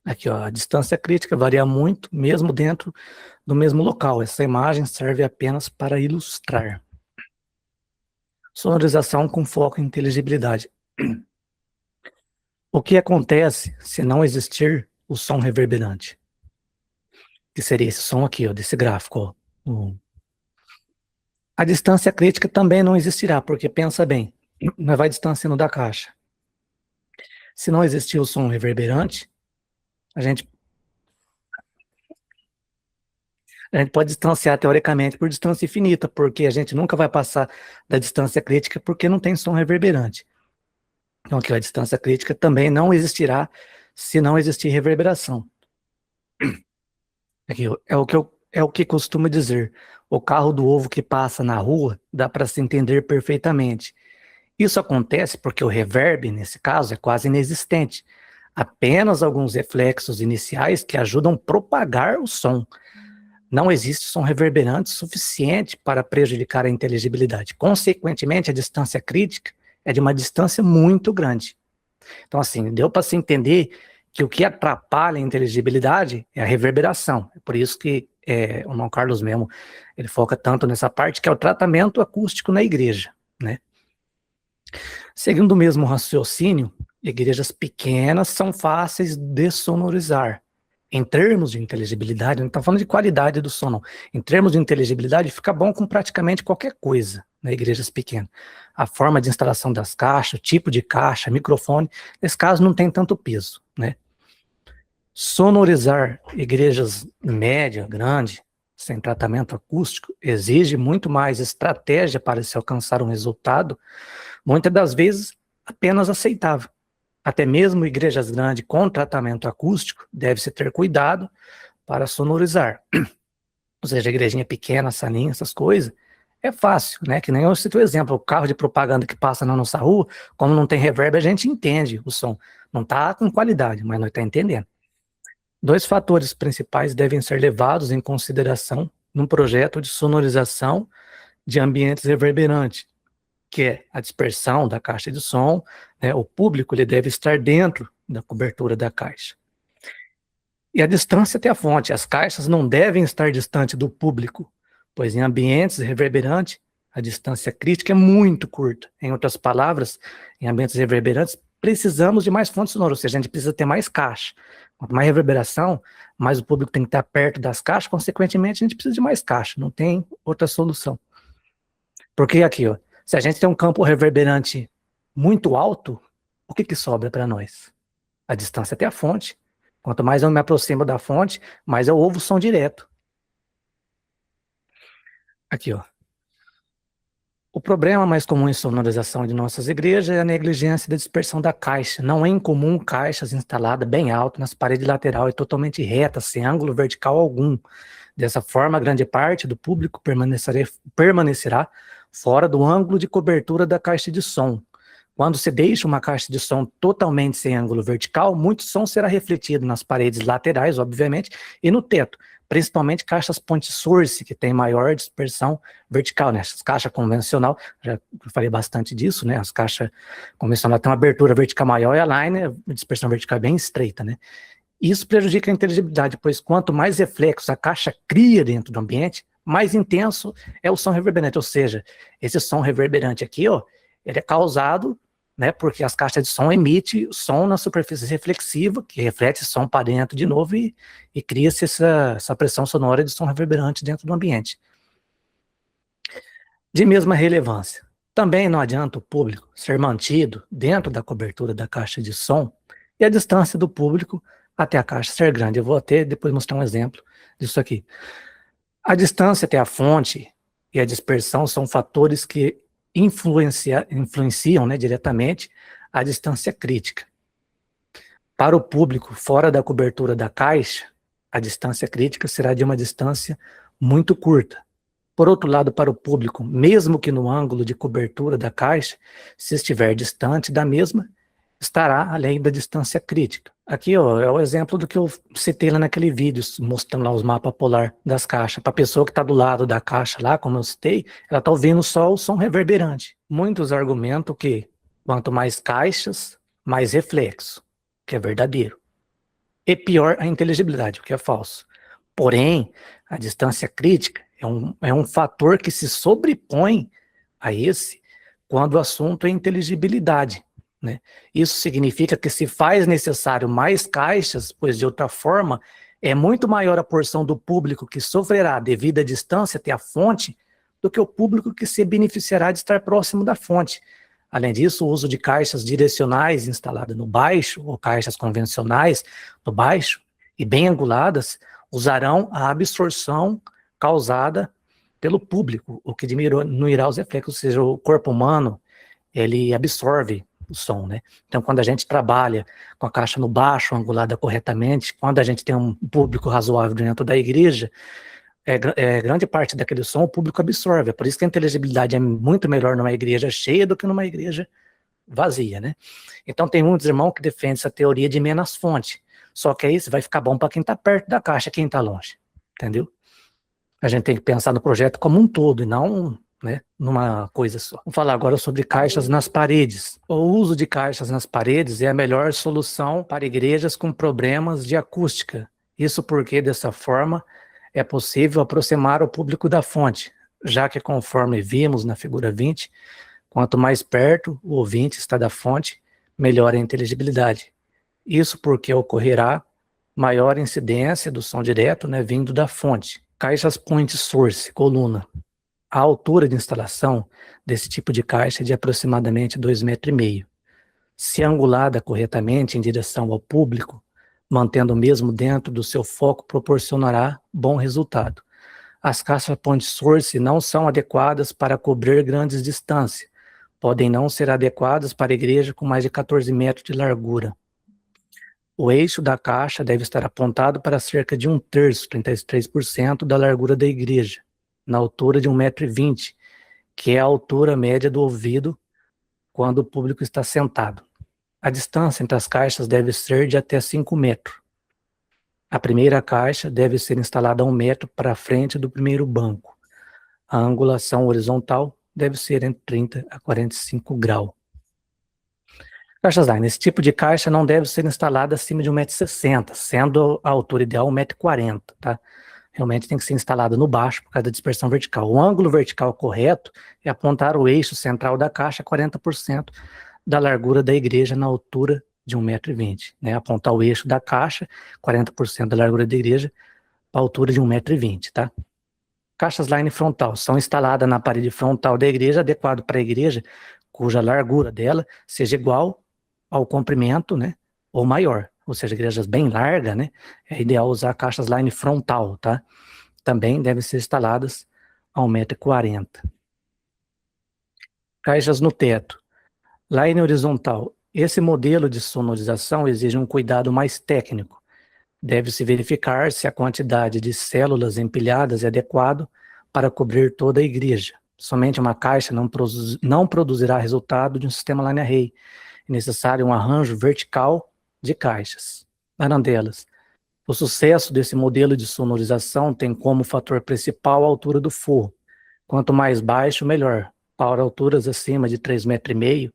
[SPEAKER 2] Aqui, ó, a distância crítica varia muito, mesmo dentro do mesmo local. Essa imagem serve apenas para ilustrar. Sonorização com foco em inteligibilidade. O que acontece se não existir o som reverberante? Que seria esse som aqui, ó, desse gráfico. Ó. A distância crítica também não existirá, porque pensa bem, nós vai distanciando da caixa. Se não existir o som reverberante, a gente pode distanciar teoricamente por distância infinita, porque a gente nunca vai passar da distância crítica porque não tem som reverberante. Então aqui, ó, a distância crítica também não existirá se não existir reverberação. Aqui, ó, é o que costumo dizer. O carro do ovo que passa na rua dá para se entender perfeitamente. Isso acontece porque o reverb, nesse caso, é quase inexistente. Apenas alguns reflexos iniciais que ajudam a propagar o som. Não existe som reverberante suficiente para prejudicar a inteligibilidade. Consequentemente, a distância crítica é de uma distância muito grande. Então, assim, deu para se entender que o que atrapalha a inteligibilidade é a reverberação. É por isso que o irmão Carlos mesmo, ele foca tanto nessa parte, que é o tratamento acústico na igreja, né? Seguindo o mesmo raciocínio, igrejas pequenas são fáceis de sonorizar. Em termos de inteligibilidade, não está falando de qualidade do som, não. Em termos de inteligibilidade, fica bom com praticamente qualquer coisa, né, igrejas pequenas. A forma de instalação das caixas, o tipo de caixa, microfone, nesse caso não tem tanto peso, né. Sonorizar igrejas média, grande, sem tratamento acústico, exige muito mais estratégia para se alcançar um resultado, muitas das vezes apenas aceitável. Até mesmo igrejas grandes com tratamento acústico, deve-se ter cuidado para sonorizar. Ou seja, a igrejinha pequena, salinha, essas coisas, é fácil, né? Que nem eu cito o exemplo, o carro de propaganda que passa na nossa rua, como não tem reverb, a gente entende o som. Não está com qualidade, mas nós estamos entendendo. 2 fatores principais devem ser levados em consideração num projeto de sonorização de ambientes reverberantes, que é a dispersão da caixa de som, né, o público ele deve estar dentro da cobertura da caixa. E a distância até a fonte, as caixas não devem estar distantes do público, pois em ambientes reverberantes, a distância crítica é muito curta. Em outras palavras, em ambientes reverberantes, precisamos de mais fontes sonoras, ou seja, a gente precisa ter mais caixa. Quanto mais reverberação, mais o público tem que estar perto das caixas, consequentemente a gente precisa de mais caixa, não tem outra solução. Porque aqui, ó, se a gente tem um campo reverberante muito alto, o que sobra para nós? A distância até a fonte. Quanto mais eu me aproximo da fonte, mais eu ouvo o som direto. Aqui, ó. O problema mais comum em sonorização de nossas igrejas é a negligência da dispersão da caixa. Não é incomum caixas instaladas bem alto nas paredes laterais e totalmente retas, sem ângulo vertical algum. Dessa forma, grande parte do público permanecerá fora do ângulo de cobertura da caixa de som. Quando se deixa uma caixa de som totalmente sem ângulo vertical, muito som será refletido nas paredes laterais, obviamente, e no teto, principalmente caixas point source, que tem maior dispersão vertical, né? As caixas convencional, já falei bastante disso, né? As caixas convencionais têm uma abertura vertical maior e a line, a dispersão vertical é bem estreita, né? Isso prejudica a inteligibilidade, pois quanto mais reflexos a caixa cria dentro do ambiente, mais intenso é o som reverberante, ou seja, esse som reverberante aqui, ó, ele é causado, né, porque as caixas de som emitem som na superfície reflexiva, que reflete som para dentro de novo e cria-se essa pressão sonora de som reverberante dentro do ambiente. De mesma relevância, também não adianta o público ser mantido dentro da cobertura da caixa de som e a distância do público até a caixa ser grande. Eu vou até depois mostrar um exemplo disso aqui. A distância até a fonte e a dispersão são fatores que influenciam, né, diretamente a distância crítica. Para o público fora da cobertura da caixa, a distância crítica será de uma distância muito curta. Por outro lado, para o público, mesmo que no ângulo de cobertura da caixa, se estiver distante da mesma, estará além da distância crítica. Aqui, ó, é o exemplo do que eu citei lá naquele vídeo, mostrando lá os mapas polar das caixas. Para a pessoa que está do lado da caixa lá, como eu citei, ela está ouvindo só o som reverberante. Muitos argumentam que quanto mais caixas, mais reflexo, que é verdadeiro. E pior a inteligibilidade, o que é falso. Porém, a distância crítica é um fator que se sobrepõe a esse quando o assunto é inteligibilidade, né? Isso significa que se faz necessário mais caixas, pois de outra forma é muito maior a porção do público que sofrerá devido à distância até a fonte do que o público que se beneficiará de estar próximo da fonte. Além disso, o uso de caixas direcionais instaladas no baixo, ou caixas convencionais no baixo, e bem anguladas, usarão a absorção causada pelo público, o que diminuirá os reflexos, ou seja, o corpo humano, ele absorve o som, né? Então, quando a gente trabalha com a caixa no baixo, angulada corretamente, quando a gente tem um público razoável dentro da igreja, grande parte daquele som o público absorve. É por isso que a inteligibilidade é muito melhor numa igreja cheia do que numa igreja vazia, né? Então, tem muitos irmãos que defendem essa teoria de menos fonte. Só que aí vai ficar bom para quem está perto da caixa, quem está longe, entendeu? A gente tem que pensar no projeto como um todo e não, né, numa coisa só. Vamos falar agora sobre caixas nas paredes. O uso de caixas nas paredes é a melhor solução para igrejas com problemas de acústica. Isso porque, dessa forma, é possível aproximar o público da fonte, já que, conforme vimos na figura 20, quanto mais perto o ouvinte está da fonte, melhor a inteligibilidade. Isso porque ocorrerá maior incidência do som direto, né, vindo da fonte. Caixas point source, coluna. A altura de instalação desse tipo de caixa é de aproximadamente 2,5 metros. Se angulada corretamente em direção ao público, mantendo o mesmo dentro do seu foco, proporcionará bom resultado. As caixas point source não são adequadas para cobrir grandes distâncias. Podem não ser adequadas para igreja com mais de 14 metros de largura. O eixo da caixa deve estar apontado para cerca de 1/3, 33%, da largura da igreja, na altura de 1,20 m, que é a altura média do ouvido quando o público está sentado. A distância entre as caixas deve ser de até 5 metros. A primeira caixa deve ser instalada a 1 metro para frente do primeiro banco. A angulação horizontal deve ser entre 30 a 45 graus. Caixas line. Esse tipo de caixa não deve ser instalada acima de 1,60 m, sendo a altura ideal 1,40 m, tá? Realmente tem que ser instalada no baixo por causa da dispersão vertical. O ângulo vertical correto é apontar o eixo central da caixa a 40% da largura da igreja na altura de 1,20 m, né? Apontar o eixo da caixa, 40% da largura da igreja, para a altura de 1,20 m, tá? Caixas line frontal são instaladas na parede frontal da igreja, adequado para a igreja cuja largura dela seja igual ao comprimento, né, ou maior, ou seja, igrejas bem largas, né, é ideal usar caixas line frontal, tá? Também devem ser instaladas a 1,40 m. Caixas no teto. Line horizontal. Esse modelo de sonorização exige um cuidado mais técnico. Deve-se verificar se a quantidade de células empilhadas é adequado para cobrir toda a igreja. Somente uma caixa não produzirá resultado de um sistema line array. É necessário um arranjo vertical de caixas. Arandelas. O sucesso desse modelo de sonorização tem como fator principal a altura do forro. Quanto mais baixo, melhor. Para alturas acima de 3,5 metros,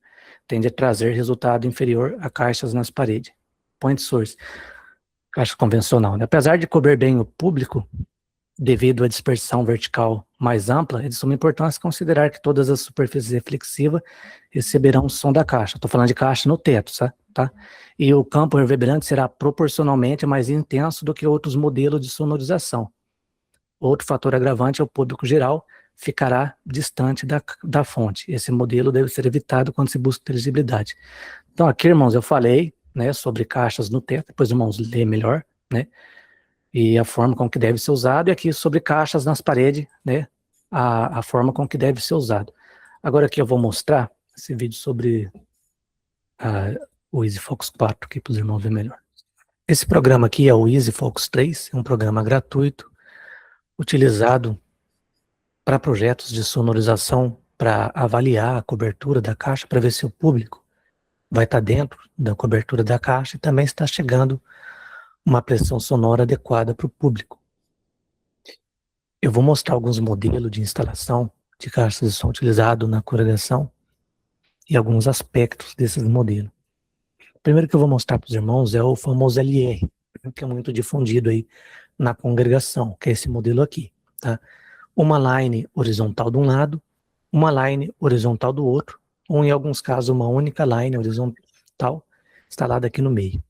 [SPEAKER 2] tende a trazer resultado inferior a caixas nas paredes. Point source. Caixa convencional, né? Apesar de cobrir bem o público, devido à dispersão vertical mais ampla, é de suma importância considerar que todas as superfícies reflexivas receberão o som da caixa. Estou falando de caixa no teto, tá? E o campo reverberante será proporcionalmente mais intenso do que outros modelos de sonorização. Outro fator agravante é o público geral, ficará distante da fonte. Esse modelo deve ser evitado quando se busca inteligibilidade. Então aqui, irmãos, eu falei, né, sobre caixas no teto, depois, irmãos, lê melhor, né, e a forma com que deve ser usado, e aqui sobre caixas nas paredes, né, a forma com que deve ser usado. Agora aqui eu vou mostrar esse vídeo sobre o EasyFocus 4, aqui para os irmãos verem melhor. Esse programa aqui é o EasyFocus 3, é um programa gratuito, utilizado para projetos de sonorização, para avaliar a cobertura da caixa, para ver se o público vai estar dentro da cobertura da caixa e também está chegando uma pressão sonora adequada para o público. Eu vou mostrar alguns modelos de instalação de caixas de som utilizado na congregação e alguns aspectos desses modelos. O primeiro que eu vou mostrar para os irmãos é o famoso LR, que é muito difundido aí na congregação, que é esse modelo aqui, tá? Uma line horizontal de um lado, uma line horizontal do outro, ou em alguns casos uma única line horizontal instalada aqui no meio.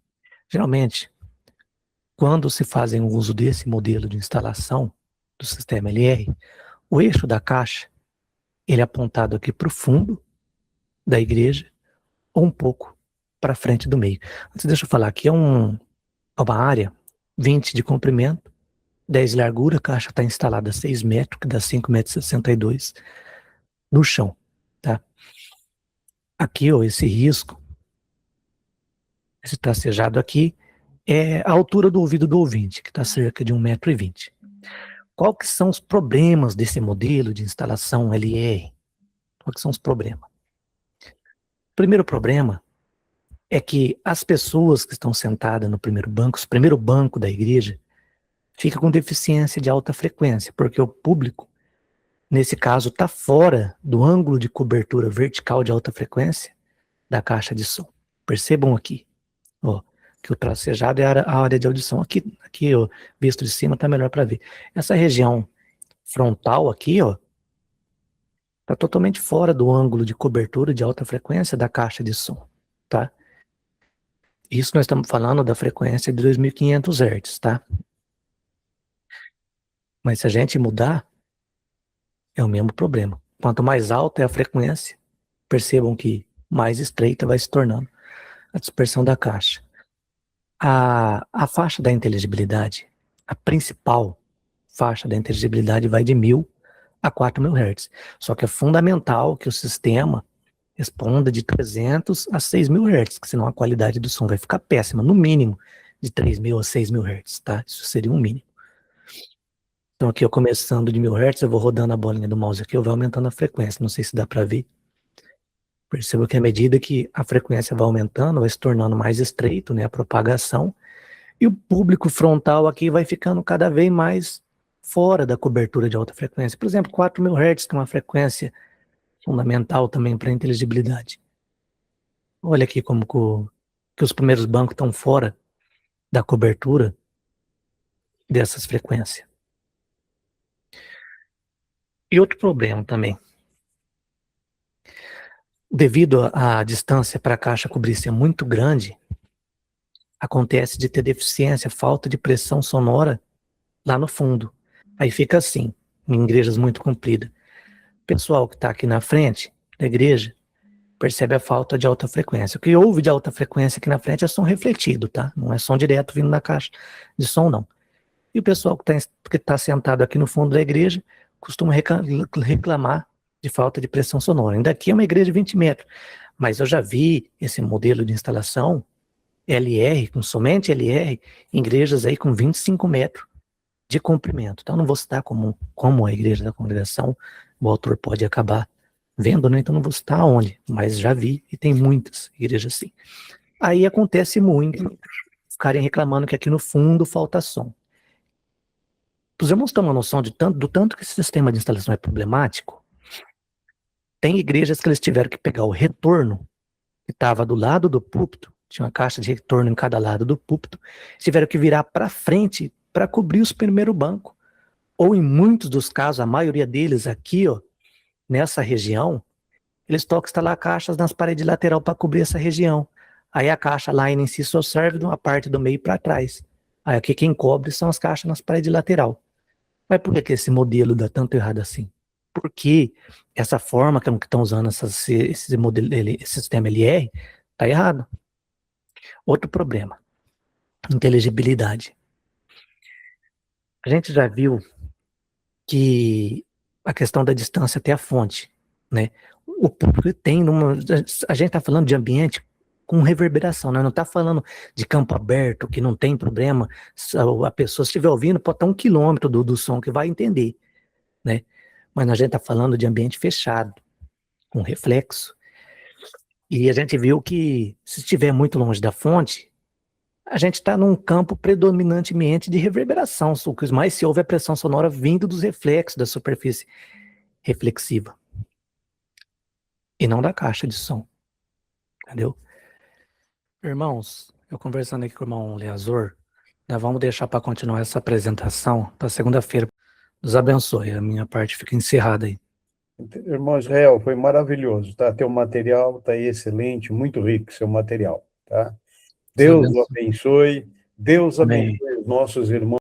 [SPEAKER 2] Geralmente, quando se fazem o uso desse modelo de instalação do sistema LR, o eixo da caixa ele é apontado aqui para o fundo da igreja ou um pouco para frente do meio. Antes, deixa eu falar, aqui é uma área 20 de comprimento, 10 de largura, a caixa está instalada a 6 metros, que dá 5,62 metros no chão, tá? Aqui, ó, esse risco, esse tracejado aqui, é a altura do ouvido do ouvinte, que está cerca de 1,20 m. Qual que são os problemas desse modelo de instalação LR? Quais que são os problemas? O primeiro problema é que as pessoas que estão sentadas no primeiro banco, o primeiro banco da igreja, fica com deficiência de alta frequência, porque o público, nesse caso, está fora do ângulo de cobertura vertical de alta frequência da caixa de som. Percebam aqui, ó, que o tracejado é a área de audição. Aqui ó, visto de cima, está melhor para ver. Essa região frontal aqui, ó, está totalmente fora do ângulo de cobertura de alta frequência da caixa de som, tá? Isso nós estamos falando da frequência de 2.500 Hz, tá? Mas se a gente mudar, é o mesmo problema. Quanto mais alta é a frequência, percebam que mais estreita vai se tornando a dispersão da caixa. A faixa da inteligibilidade, a principal faixa da inteligibilidade vai de 1.000 a 4.000 Hz. Só que é fundamental que o sistema responda de 300 a 6.000 Hz, que senão a qualidade do som vai ficar péssima, no mínimo de 3.000 a 6.000 Hz, tá? Isso seria um mínimo. Então aqui, eu começando de 1.000 Hz, eu vou rodando a bolinha do mouse aqui, eu vou aumentando a frequência, não sei se dá para ver. Perceba que à medida que a frequência vai aumentando, vai se tornando mais estreito, né, a propagação, e o público frontal aqui vai ficando cada vez mais fora da cobertura de alta frequência. Por exemplo, 4.000 Hz, que é uma frequência fundamental também para a inteligibilidade. Olha aqui como que os primeiros bancos estão fora da cobertura dessas frequências. E outro problema também. Devido à distância para a caixa cobrir ser muito grande, acontece de ter deficiência, falta de pressão sonora lá no fundo. Aí fica assim, em igrejas muito compridas. O pessoal que está aqui na frente da igreja percebe a falta de alta frequência. O que houve de alta frequência aqui na frente é som refletido, tá? Não é som direto vindo da caixa de som, não. E o pessoal que tá sentado aqui no fundo da igreja costuma reclamar de falta de pressão sonora. Ainda aqui é uma igreja de 20 metros, mas eu já vi esse modelo de instalação LR, com somente LR, em igrejas aí com 25 metros de comprimento. Então não vou citar como a igreja da congregação, o autor pode acabar vendo, né? Então não vou citar onde, mas já vi e tem muitas igrejas assim. Aí acontece muito ficarem reclamando que aqui no fundo falta som. Os irmãos têm uma noção do tanto que esse sistema de instalação é problemático. Tem igrejas que eles tiveram que pegar o retorno, que estava do lado do púlpito, tinha uma caixa de retorno em cada lado do púlpito, tiveram que virar para frente para cobrir os primeiros bancos. Ou em muitos dos casos, a maioria deles aqui, ó, nessa região, eles tocam instalar caixas nas paredes laterais para cobrir essa região. Aí a caixa line em si só serve de uma parte do meio para trás. Aí aqui quem cobre são as caixas nas paredes lateral. Mas por que esse modelo dá tanto errado assim? por que essa forma que estão usando esse modelo, esse sistema LR está errado. Outro problema, inteligibilidade. A gente já viu que a questão da distância até a fonte, né? O público tem a gente está falando de ambiente com reverberação, né? Não está falando de campo aberto, que não tem problema, a pessoa se estiver ouvindo pode estar 1 quilômetro do som que vai entender, né? Mas a gente está falando de ambiente fechado, com reflexo, e a gente viu que se estiver muito longe da fonte, a gente está num campo predominantemente de reverberação, o que mais se ouve é a pressão sonora vindo dos reflexos da superfície reflexiva e não da caixa de som, entendeu? Irmãos, eu conversando aqui com o irmão Leazor, nós vamos deixar para continuar essa apresentação para segunda-feira. Deus abençoe, a minha parte fica encerrada aí.
[SPEAKER 1] Irmão Israel, foi maravilhoso, tá? Teu material está excelente, muito rico seu material, tá? Deus o abençoe, Deus abençoe os nossos irmãos.